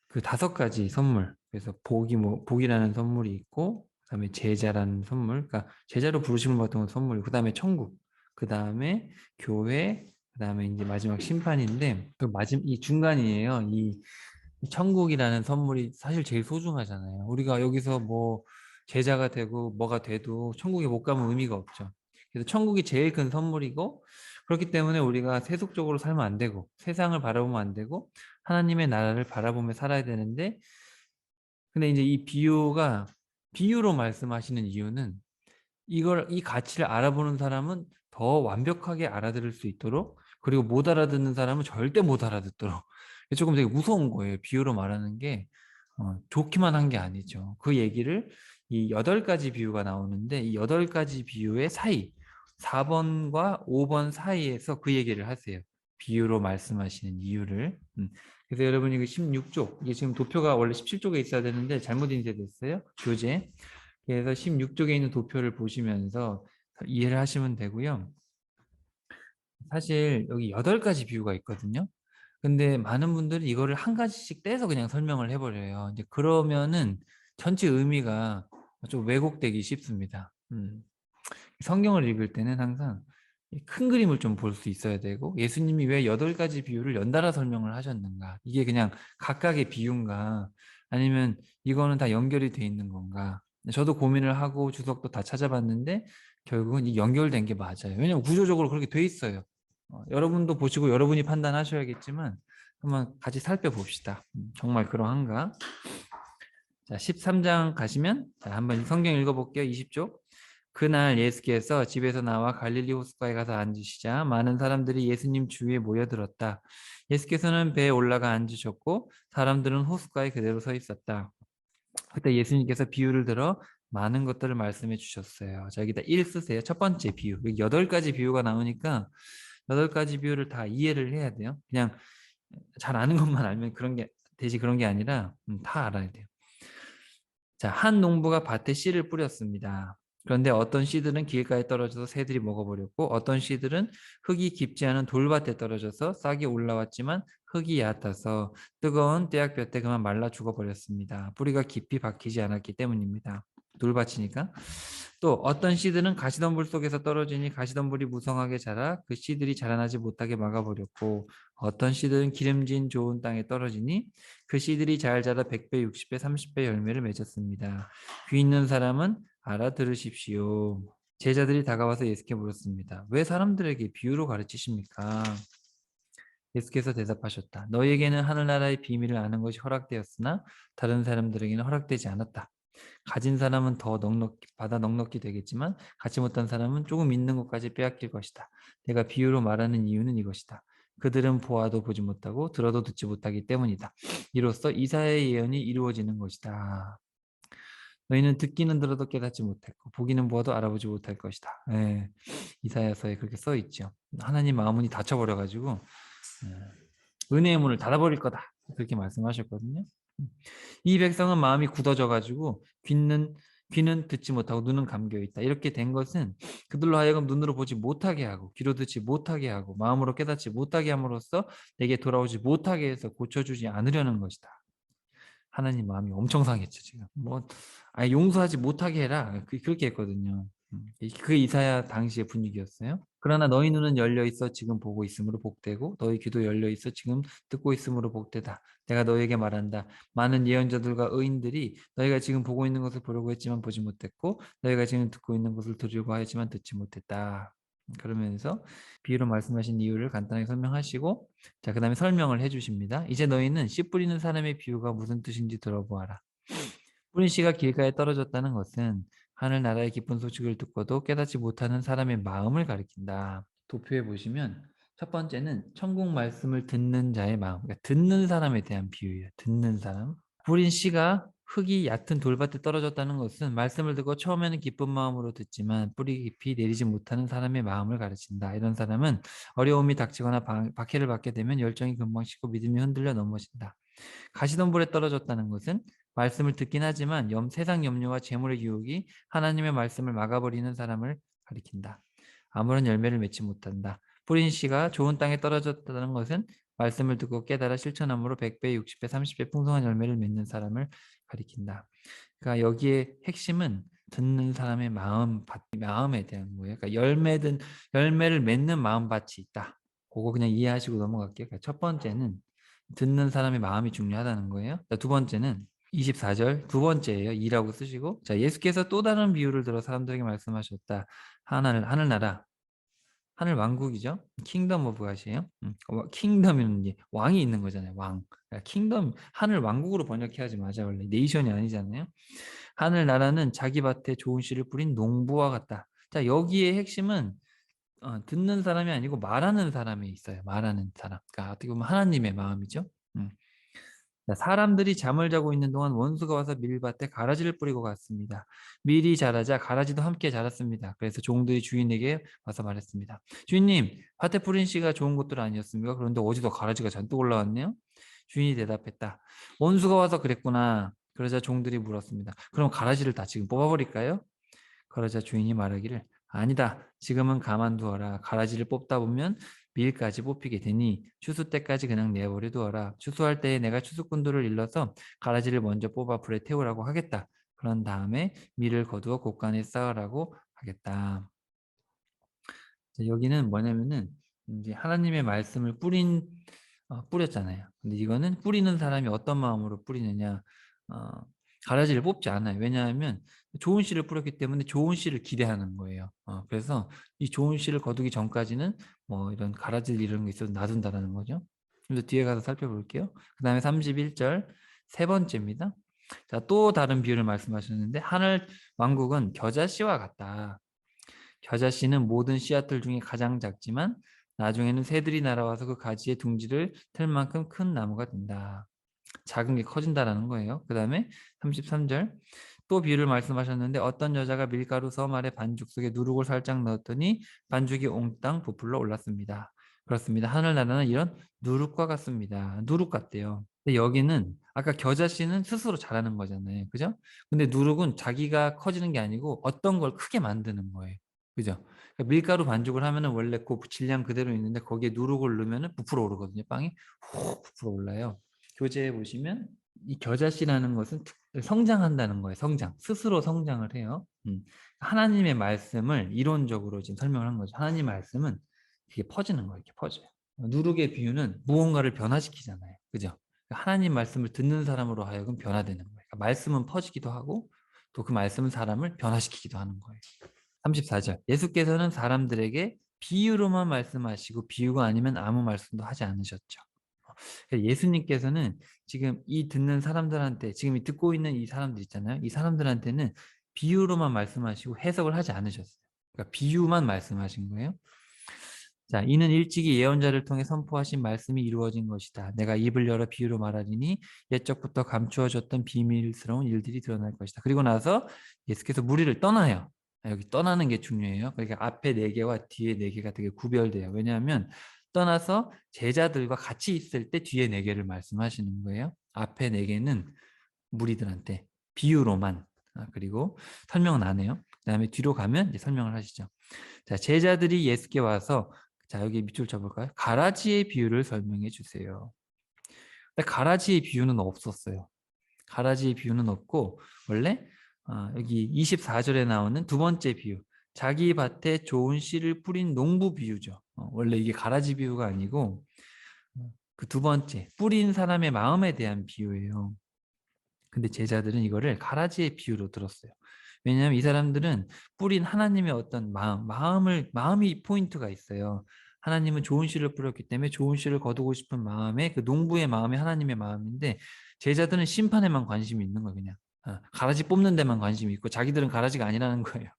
그 5가지 선물, 그래서 복이라는 선물이 있고, 그다음에 제자라는 선물, 그러니까 제자로 부르심을 받은 선물, 그다음에 천국, 그다음에 교회, 그다음에 이제 마지막 심판인데, 이 중간이에요. 이 천국이라는 선물이 사실 제일 소중하잖아요. 우리가 여기서 뭐 제자가 되고 뭐가 돼도 천국에 못 가면 의미가 없죠. 그래서 천국이 제일 큰 선물이고, 그렇기 때문에 우리가 세속적으로 살면 안 되고 세상을 바라보면 안 되고 하나님의 나라를 바라보며 살아야 되는데, 근데 이제 이 비유로 말씀하시는 이유는, 이 가치를 알아보는 사람은 더 완벽하게 알아들을 수 있도록, 그리고 못 알아듣는 사람은 절대 못 알아듣도록. 조금 되게 무서운 거예요. 비유로 말하는 게 좋기만 한 게 아니죠. 그 얘기를, 이 8가지 비유가 나오는데 이 8가지 비유의 사이, 4번과 5번 사이에서 그 얘기를 하세요. 비유로 말씀하시는 이유를. 그래서 여러분 이거 16쪽, 이게 지금 도표가 원래 17쪽에 있어야 되는데 잘못 인쇄됐어요. 교재. 그래서 16쪽에 있는 도표를 보시면서 이해를 하시면 되고요. 사실 여기 8가지 비유가 있거든요. 근데 많은 분들이 이거를 한 가지씩 떼서 그냥 설명을 해버려요. 이제 그러면은 전체 의미가 좀 왜곡되기 쉽습니다. 성경을 읽을 때는 항상 큰 그림을 좀 볼 수 있어야 되고, 예수님이 왜 8가지 비유를 연달아 설명을 하셨는가, 이게 그냥 각각의 비유인가, 아니면 이거는 다 연결이 돼 있는 건가. 저도 고민을 하고 주석도 다 찾아봤는데 결국은 이 연결된 게 맞아요. 왜냐면 구조적으로 그렇게 돼 있어요. 여러분도 보시고 여러분이 판단하셔야겠지만 한번 같이 살펴봅시다. 정말 그러한가? 자, 13장 가시면, 자, 한번 성경 읽어볼게요. 20쪽. 그날 예수께서 집에서 나와 갈릴리 호숫가에 가서 앉으시자 많은 사람들이 예수님 주위에 모여들었다. 예수께서는 배에 올라가 앉으셨고 사람들은 호숫가에 그대로 서 있었다. 그때 예수님께서 비유를 들어 많은 것들을 말씀해 주셨어요. 자, 여기다 1 쓰세요. 첫 번째 비유. 여기 8가지 비유가 나오니까 8가지 비유를 다 이해를 해야 돼요. 그냥 잘 아는 것만 알면 그런 게 되지, 그런 게 아니라 다 알아야 돼요. 자, 한 농부가 밭에 씨를 뿌렸습니다. 그런데 어떤 씨들은 길가에 떨어져서 새들이 먹어버렸고 어떤 씨들은 흙이 깊지 않은 돌밭에 떨어져서 싹이 올라왔지만 흙이 얕아서 뜨거운 떼약볕에 그만 말라 죽어버렸습니다. 뿌리가 깊이 박히지 않았기 때문입니다. 돌밭이니까. 또 어떤 씨들은 가시덤불 속에서 떨어지니 가시덤불이 무성하게 자라 그 씨들이 자라나지 못하게 막아버렸고 어떤 씨들은 기름진 좋은 땅에 떨어지니 그 씨들이 잘 자라 100배, 60배, 30배 열매를 맺었습니다. 귀 있는 사람은 알아들으십시오. 제자들이 다가와서 예수께 물었습니다. 왜 사람들에게 비유로 가르치십니까? 예수께서 대답하셨다. 너희에게는 하늘나라의 비밀을 아는 것이 허락되었으나 다른 사람들에게는 허락되지 않았다. 가진 사람은 더 넉넉히 되겠지만 갖지 못한 사람은 조금 있는 것까지 빼앗길 것이다. 내가 비유로 말하는 이유는 이것이다. 그들은 보아도 보지 못하고 들어도 듣지 못하기 때문이다. 이로써 이사야의 예언이 이루어지는 것이다. 너희는 듣기는 들어도 깨닫지 못했고 보기는 보아도 알아보지 못할 것이다. 예, 이사야서에 그렇게 써 있죠. 하나님 마음문이 닫혀버려가지고 은혜의 문을 닫아버릴 거다. 그렇게 말씀하셨거든요. 이 백성은 마음이 굳어져가지고 귀는 듣지 못하고 눈은 감겨 있다. 이렇게 된 것은 그들로 하여금 눈으로 보지 못하게 하고 귀로 듣지 못하게 하고 마음으로 깨닫지 못하게 함으로써 내게 돌아오지 못하게 해서 고쳐주지 않으려는 것이다. 하나님 마음이 엄청 상했죠 지금. 뭐 아예 용서하지 못하게 해라. 그렇게 했거든요. 그 이사야 당시의 분위기였어요. 그러나 너희 눈은 열려 있어 지금 보고 있으므로 복되고 너희 귀도 열려 있어 지금 듣고 있으므로 복되다. 내가 너희에게 말한다. 많은 예언자들과 의인들이 너희가 지금 보고 있는 것을 보려고 했지만 보지 못했고 너희가 지금 듣고 있는 것을 들으려고 하였지만 듣지 못했다. 그러면서 비유로 말씀하신 이유를 간단하게 설명하시고 자, 그다음에 설명을 해주십니다. 이제 너희는 씨 뿌리는 사람의 비유가 무슨 뜻인지 들어보아라. 뿌린 씨가 길가에 떨어졌다는 것은 하늘나라의 기쁜 소식을 듣고도 깨닫지 못하는 사람의 마음을 가리킨다. 도표에 보시면 첫 번째는 천국 말씀을 듣는 자의 마음, 그러니까 듣는 사람에 대한 비유예요. 듣는 사람. 뿌린 씨가 흙이 얕은 돌밭에 떨어졌다는 것은 말씀을 듣고 처음에는 기쁜 마음으로 듣지만 뿌리 깊이 내리지 못하는 사람의 마음을 가르친다. 이런 사람은 어려움이 닥치거나 박해를 받게 되면 열정이 금방 식고 믿음이 흔들려 넘어진다. 가시덤불에 떨어졌다는 것은 말씀을 듣긴 하지만 세상 염려와 재물의 유혹이 하나님의 말씀을 막아버리는 사람을 가리킨다. 아무런 열매를 맺지 못한다. 뿌린 씨가 좋은 땅에 떨어졌다는 것은 말씀을 듣고 깨달아 실천함으로 100배, 60배, 30배 풍성한 열매를 맺는 사람을 가리킨다. 그러니까 여기에 핵심은 듣는 사람의 마음에 대한 거예요. 그러니까 열매를 맺는 마음밭이 있다. 그거 그냥 이해하시고 넘어갈게요. 그러니까 첫 번째는 듣는 사람의 마음이 중요하다는 거예요. 자, 두 번째는 24절 두 번째예요. 이라고 쓰시고 자, 예수께서 또 다른 비유를 들어 사람들에게 말씀하셨다. 하늘나라 하늘 왕국이죠. 킹덤 오브 갓이에요. 킹덤이면 이제 왕이 있는 거잖아요. 왕. 그러니까 킹덤 하늘 왕국으로 번역해야지 맞아 원래 네이션이 아니잖아요. 하늘나라는 자기 밭에 좋은 씨를 뿌린 농부와 같다. 자, 여기에 핵심은 듣는 사람이 아니고 말하는 사람이 있어요. 말하는 사람. 그러니까 어떻게 보면 하나님의 마음이죠. 음. 사람들이 잠을 자고 있는 동안 원수가 와서 밀밭에 가라지를 뿌리고 갔습니다. 밀이 자라자 가라지도 함께 자랐습니다. 그래서 종들이 주인에게 와서 말했습니다. 주인님, 밭에 뿌린 씨가 좋은 것들 아니었습니까? 그런데 어디서 가라지가 잔뜩 올라왔네요? 주인이 대답했다. 원수가 와서 그랬구나. 그러자 종들이 물었습니다. 그럼 가라지를 다 지금 뽑아버릴까요? 그러자 주인이 말하기를 아니다. 지금은 가만두어라. 가라지를 뽑다 보면 밀까지 뽑히게 되니 추수 때까지 그냥 내버려 두어라. 추수할 때에 내가 추수꾼들을 일러서 가라지를 먼저 뽑아 불에 태우라고 하겠다. 그런 다음에 밀을 거두어 곳간에 쌓으라고 하겠다. 여기는 뭐냐면은 이제 하나님의 말씀을 뿌렸잖아요. 근데 이거는 뿌리는 사람이 어떤 마음으로 뿌리느냐, 어, 가라지를 뽑지 않아요. 왜냐하면 좋은 씨를 뿌렸기 때문에 좋은 씨를 기대하는 거예요. 그래서 이 좋은 씨를 거두기 전까지는 뭐 이런 가라질 이런 게 있어도 놔둔다라는 거죠. 그래서 뒤에 가서 살펴볼게요. 그 다음에 31절 세 번째입니다. 자, 또 다른 비유를 말씀하셨는데 하늘 왕국은 겨자씨와 같다. 겨자씨는 모든 씨앗들 중에 가장 작지만 나중에는 새들이 날아와서 그 가지에 둥지를 틀 만큼 큰 나무가 된다. 작은 게 커진다라는 거예요. 그 다음에 33절 또 비유를 말씀하셨는데 어떤 여자가 밀가루 섬 아래 반죽 속에 누룩을 살짝 넣었더니 반죽이 옹땅 부풀러 올랐습니다. 그렇습니다. 하늘나라는 이런 누룩과 같습니다. 누룩 같대요. 근데 여기는 아까 겨자씨는 스스로 자라는 거잖아요. 그죠? 근데 누룩은 자기가 커지는 게 아니고 어떤 걸 크게 만드는 거예요. 그죠? 그러니까 밀가루 반죽을 하면은 원래 그 질량 그대로 있는데 거기에 누룩을 넣으면은 부풀어 오르거든요. 빵이 훅 부풀어 올라요. 교재에 보시면 이 겨자씨라는 것은 성장한다는 거예요. 성장. 스스로 성장을 해요. 하나님의 말씀을 이론적으로 지금 설명을 한 거죠. 하나님의 말씀은 이게 퍼지는 거예요. 이렇게 퍼져요. 누룩의 비유는 무언가를 변화시키잖아요. 그죠? 하나님 말씀을 듣는 사람으로 하여금 변화되는 거예요. 그러니까 말씀은 퍼지기도 하고 또 그 말씀은 사람을 변화시키기도 하는 거예요. 34절. 예수께서는 사람들에게 비유로만 말씀하시고 비유가 아니면 아무 말씀도 하지 않으셨죠. 그러니까 예수님께서는 지금 이 듣는 사람들한테 지금 이 듣고 있는 이 사람들 있잖아요. 이 사람들한테는 비유로만 말씀하시고 해석을 하지 않으셨어요. 그러니까 비유만 말씀하신 거예요. 자, 이는 일찍이 예언자를 통해 선포하신 말씀이 이루어진 것이다. 내가 입을 열어 비유로 말하리니 옛적부터 감추어졌던 비밀스러운 일들이 드러날 것이다. 그리고 나서 예수께서 무리를 떠나요. 여기 떠나는 게 중요해요. 그러니까 앞에 네 개와 뒤에 네 개가 되게 구별돼요. 왜냐하면 떠나서 제자들과 같이 있을 때 뒤에 네 개를 말씀하시는 거예요. 앞에 네 개는 무리들한테 비유로만 그리고 설명은 안 해요. 그다음에 뒤로 가면 이제 설명을 하시죠. 자, 제자들이 예수께 와서 자, 여기 밑줄 쳐볼까요? 가라지의 비유를 설명해 주세요. 근데 가라지의 비유는 없었어요. 가라지의 비유는 없고 원래 여기 24절에 나오는 두 번째 비유 자기 밭에 좋은 씨를 뿌린 농부 비유죠. 원래 이게 가라지 비유가 아니고 그 두 번째 뿌린 사람의 마음에 대한 비유예요. 근데 제자들은 이거를 가라지의 비유로 들었어요. 왜냐하면 이 사람들은 뿌린 하나님의 어떤 마음이 포인트가 있어요. 하나님은 좋은 씨를 뿌렸기 때문에 좋은 씨를 거두고 싶은 마음에 그 농부의 마음이 하나님의 마음인데 제자들은 심판에만 관심이 있는 거예요. 그냥 가라지 뽑는 데만 관심이 있고 자기들은 가라지가 아니라는 거예요.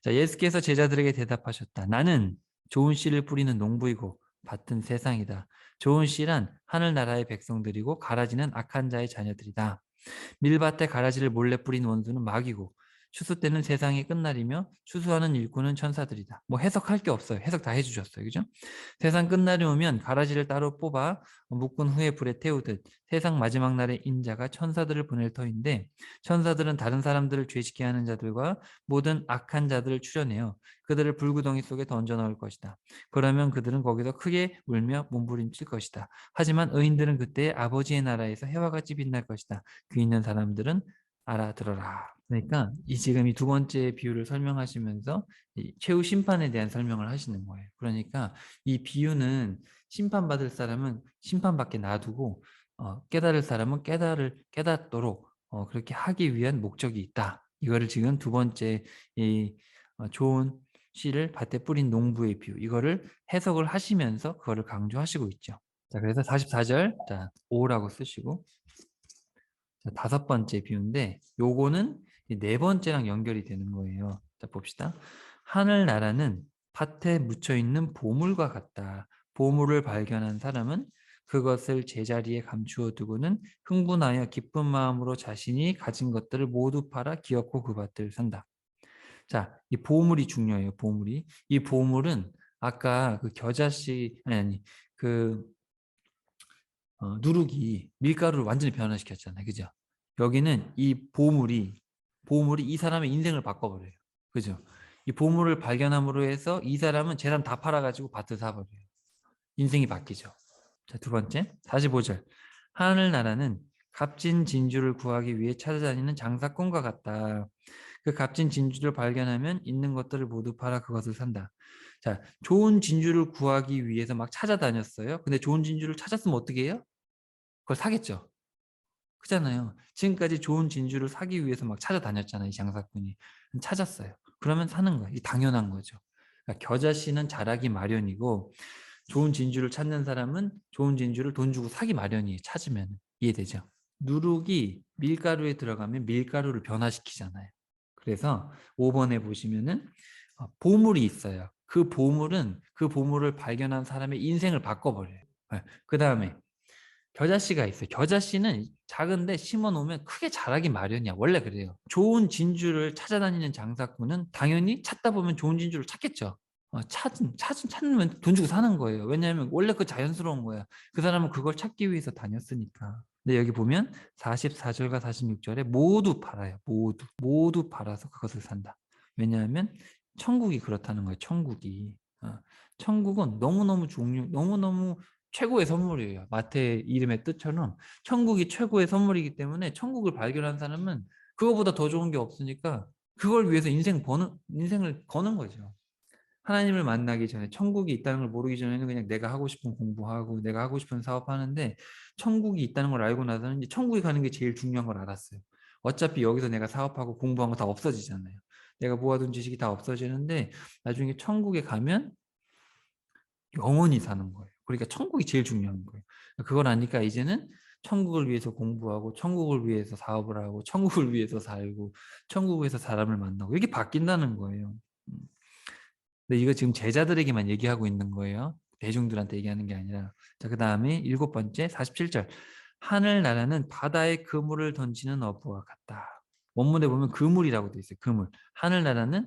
자, 예수께서 제자들에게 대답하셨다. 나는 좋은 씨를 뿌리는 농부이고 밭은 세상이다. 좋은 씨란 하늘나라의 백성들이고 가라지는 악한 자의 자녀들이다. 밀밭에 가라지를 몰래 뿌린 원수는 마귀고 추수 때는 세상이 끝날이며 추수하는 일꾼은 천사들이다. 뭐 해석할 게 없어요. 해석 다 해주셨어요. 그죠? 세상 끝날이 오면 가라지를 따로 뽑아 묶은 후에 불에 태우듯 세상 마지막 날에 인자가 천사들을 보낼 터인데 천사들은 다른 사람들을 죄짓게 하는 자들과 모든 악한 자들을 추려내어 그들을 불구덩이 속에 던져 넣을 것이다. 그러면 그들은 거기서 크게 울며 몸부림칠 것이다. 하지만 의인들은 그때 아버지의 나라에서 해와 같이 빛날 것이다. 귀 있는 사람들은 알아들어라. 그러니까 이 지금 이 두 번째 비유를 설명하시면서 이 최후 심판에 대한 설명을 하시는 거예요. 그러니까 이 비유는 심판받을 사람은 심판받게 놔두고 깨달을 사람은 깨닫도록 그렇게 하기 위한 목적이 있다. 이거를 지금 두 번째 이 좋은 씨를 밭에 뿌린 농부의 비유 이거를 해석을 하시면서 그거를 강조하시고 있죠. 자, 그래서 44절 자, 5라고 쓰시고 자, 다섯 번째 비유인데 요거는 네 번째랑 연결이 되는 거예요. 자, 봅시다. 하늘나라는 밭에 묻혀 있는 보물과 같다. 보물을 발견한 사람은 그것을 제자리에 감추어 두고는 흥분하여 기쁜 마음으로 자신이 가진 것들을 모두 팔아 기업고 그 밭을 산다. 자, 이 보물이 중요해요. 보물이. 이 보물은 아까 그 겨자씨 아니 그 누룩이 밀가루를 완전히 변화시켰잖아요. 그죠? 여기는 이 보물이 이 사람의 인생을 바꿔버려요. 그죠? 이 보물을 발견함으로 해서 이 사람은 재산 다 팔아가지고 밭을 사버려요. 인생이 바뀌죠. 자, 두 번째, 45절. 하늘나라는 값진 진주를 구하기 위해 찾아다니는 장사꾼과 같다. 그 값진 진주를 발견하면 있는 것들을 모두 팔아 그것을 산다. 자, 좋은 진주를 구하기 위해서 막 찾아다녔어요. 근데 좋은 진주를 찾았으면 어떻게 해요? 그걸 사겠죠. 그잖아요. 지금까지 좋은 진주를 사기 위해서 막 찾아다녔잖아요. 이 장사꾼이. 찾았어요. 그러면 사는 거예요. 이 당연한 거죠. 그러니까 겨자씨는 자라기 마련이고 좋은 진주를 찾는 사람은 좋은 진주를 돈 주고 사기 마련이에요. 찾으면. 이해되죠? 누룩이 밀가루에 들어가면 밀가루를 변화시키잖아요. 그래서 5번에 보시면은 보물이 있어요. 그 보물을 발견한 사람의 인생을 바꿔버려요. 그 다음에 겨자씨가 있어요. 겨자씨는 작은데 심어 놓으면 크게 자라기 마련이야. 원래 그래요. 좋은 진주를 찾아다니는 장사꾼은 당연히 찾다 보면 좋은 진주를 찾겠죠. 찾으면 돈 주고 사는 거예요. 왜냐하면 원래 그 자연스러운 거야. 그 사람은 그걸 찾기 위해서 다녔으니까. 근데 여기 보면 44절과 46절에 모두 팔아요. 모두 팔아서 그것을 산다. 왜냐하면 천국이 그렇다는 거예요. 천국이. 천국은 너무너무 최고의 선물이에요. 마태 이름의 뜻처럼 천국이 최고의 선물이기 때문에 천국을 발견한 사람은 그거보다 더 좋은 게 없으니까 그걸 위해서 인생을 거는 거죠. 하나님을 만나기 전에 천국이 있다는 걸 모르기 전에는 그냥 내가 하고 싶은 공부하고 내가 하고 싶은 사업하는데 천국이 있다는 걸 알고 나서는 이제 천국에 가는 게 제일 중요한 걸 알았어요. 어차피 여기서 내가 사업하고 공부한 거 다 없어지잖아요. 내가 모아둔 지식이 다 없어지는데 나중에 천국에 가면 영원히 사는 거예요. 그러니까 천국이 제일 중요한 거예요. 그걸 아니까 이제는 천국을 위해서 공부하고 천국을 위해서 사업을 하고 천국을 위해서 살고 천국에서 사람을 만나고 이게 바뀐다는 거예요. 음. 근데 이거 지금 제자들에게만 얘기하고 있는 거예요. 대중들한테 얘기하는 게 아니라. 자, 그 다음에 7번째 47절. 하늘나라는 바다에 그물을 던지는 어부와 같다. 원문에 보면 그물이라고 돼 있어요. 그물. 하늘나라는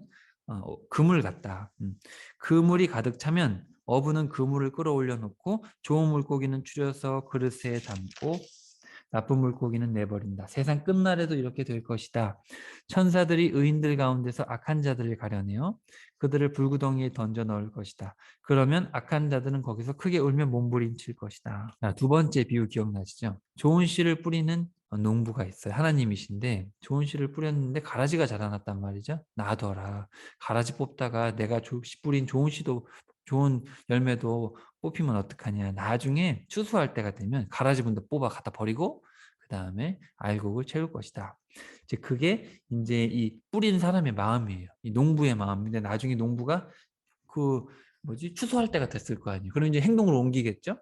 그물 같다. 그물이 가득 차면 어부는 그물을 끌어올려 놓고 좋은 물고기는 줄여서 그릇에 담고 나쁜 물고기는 내버린다. 세상 끝날에도 이렇게 될 것이다. 천사들이 의인들 가운데서 악한 자들을 가려내어 그들을 불구덩이에 던져 넣을 것이다. 그러면 악한 자들은 거기서 크게 울며 몸부림칠 것이다. 자, 두 번째 비유 기억나시죠? 좋은 씨를 뿌리는 농부가 있어요. 하나님이신데 좋은 씨를 뿌렸는데 가라지가 자라났단 말이죠. 놔둬라. 가라지 뽑다가 내가 씨 뿌린 좋은 씨도 좋은 열매도 뽑히면 어떡하냐. 나중에 추수할 때가 되면 가라지분도 뽑아 갖다 버리고 그 다음에 알곡을 채울 것이다. 이제 그게 이제 이 뿌린 사람의 마음이에요. 이 농부의 마음인데 나중에 농부가 그 추수할 때가 됐을 거 아니에요. 그럼 이제 행동으로 옮기겠죠.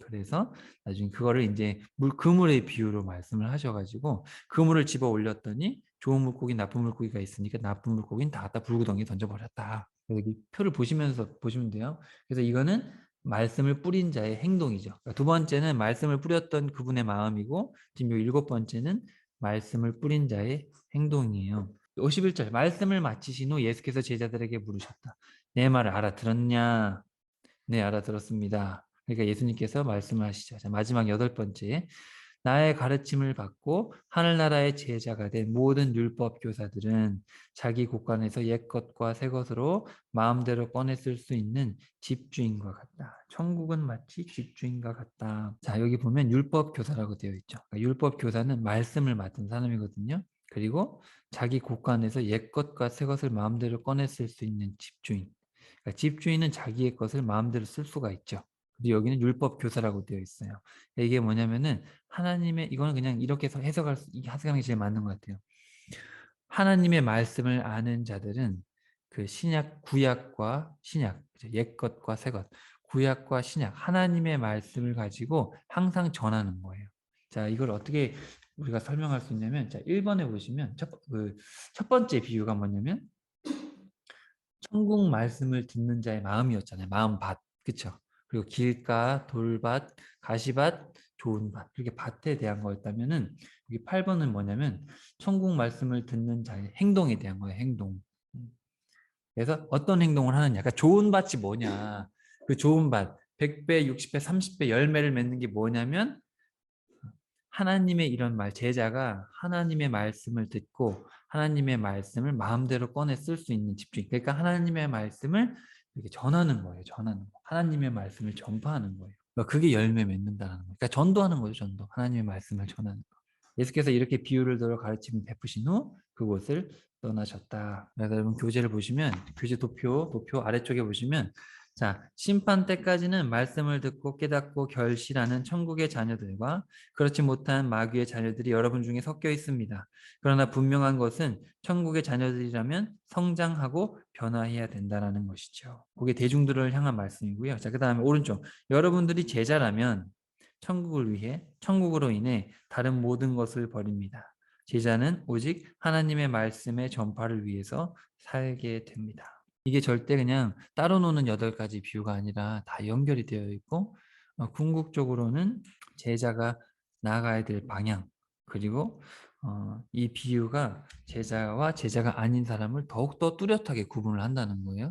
그래서 나중에 그거를 이제 그물의 비유로 말씀을 하셔가지고 그물을 집어 올렸더니 좋은 물고기, 나쁜 물고기가 있으니까 나쁜 물고기는 다 갖다 불구덩이에 던져버렸다. 여기 표를 보시면서 보시면 돼요. 그래서 이거는 말씀을 뿌린 자의 행동이죠. 그러니까 두 번째는 말씀을 뿌렸던 그분의 마음이고 지금 요 7번째는 말씀을 뿌린 자의 행동이에요. 51절 말씀을 마치신 후 예수께서 제자들에게 물으셨다. 내 말을 알아들었냐? 네, 알아들었습니다. 그러니까 예수님께서 말씀하시죠. 자, 마지막 8번째. 나의 가르침을 받고 하늘나라의 제자가 된 모든 율법 교사들은 자기 곳간에서 옛것과 새것으로 마음대로 꺼내 쓸 수 있는 집주인과 같다. 천국은 마치 집주인과 같다. 자, 여기 보면 율법 교사라고 되어 있죠. 그러니까 율법 교사는 말씀을 맡은 사람이거든요. 그리고 자기 곳간에서 옛것과 새것을 마음대로 꺼내 쓸 수 있는 집주인. 그러니까 집주인은 자기의 것을 마음대로 쓸 수가 있죠. 그리고 여기는 율법 교사라고 되어 있어요. 이게 뭐냐면은 하나님의 이거는 그냥 이렇게 해석하는 게 제일 맞는 것 같아요. 하나님의 말씀을 아는 자들은 그 구약과 신약, 옛것과 새것, 구약과 신약, 하나님의 말씀을 가지고 항상 전하는 거예요. 자, 이걸 어떻게 우리가 설명할 수 있냐면, 자, 1번에 보시면 첫 번째 비유가 뭐냐면 천국 말씀을 듣는 자의 마음이었잖아요. 마음밭. 그쵸? 그리고 길가, 돌밭, 가시밭, 좋은 밭. 이렇게 밭에 대한 거였다면은 여기 8번은 뭐냐면 천국 말씀을 듣는 자의 행동에 대한 거예요. 행동. 그래서 어떤 행동을 하느냐. 그러니까 좋은 밭이 뭐냐. 그 좋은 밭. 100배, 60배, 30배 열매를 맺는 게 뭐냐면 하나님의 이런 제자가 하나님의 말씀을 듣고 하나님의 말씀을 마음대로 꺼내 쓸 수 있는 집중. 그러니까 하나님의 말씀을 이렇게 전하는 거예요. 전하는 거. 하나님의 말씀을 전파하는 거예요. 그러니까 그게 열매 맺는다는 거예요. 그러니까 전도하는 거죠. 전도. 하나님의 말씀을 전하는 거. 예수께서 이렇게 비유를 들어 가르침을 베푸신 후 그곳을 떠나셨다. 그래서 여러분 교재를 보시면 교재 도표 아래쪽에 보시면 자, 심판 때까지는 말씀을 듣고 깨닫고 결실하는 천국의 자녀들과 그렇지 못한 마귀의 자녀들이 여러분 중에 섞여 있습니다. 그러나 분명한 것은 천국의 자녀들이라면 성장하고 변화해야 된다는 것이죠. 그게 대중들을 향한 말씀이고요. 자, 그 다음에 오른쪽. 여러분들이 제자라면 천국을 위해 천국으로 인해 다른 모든 것을 버립니다. 제자는 오직 하나님의 말씀의 전파를 위해서 살게 됩니다. 이게 절대 그냥 따로 노는 8가지 비유가 아니라 다 연결이 되어 있고 궁극적으로는 제자가 나아가야 될 방향 그리고 이 비유가 제자와 제자가 아닌 사람을 더욱더 뚜렷하게 구분을 한다는 거예요.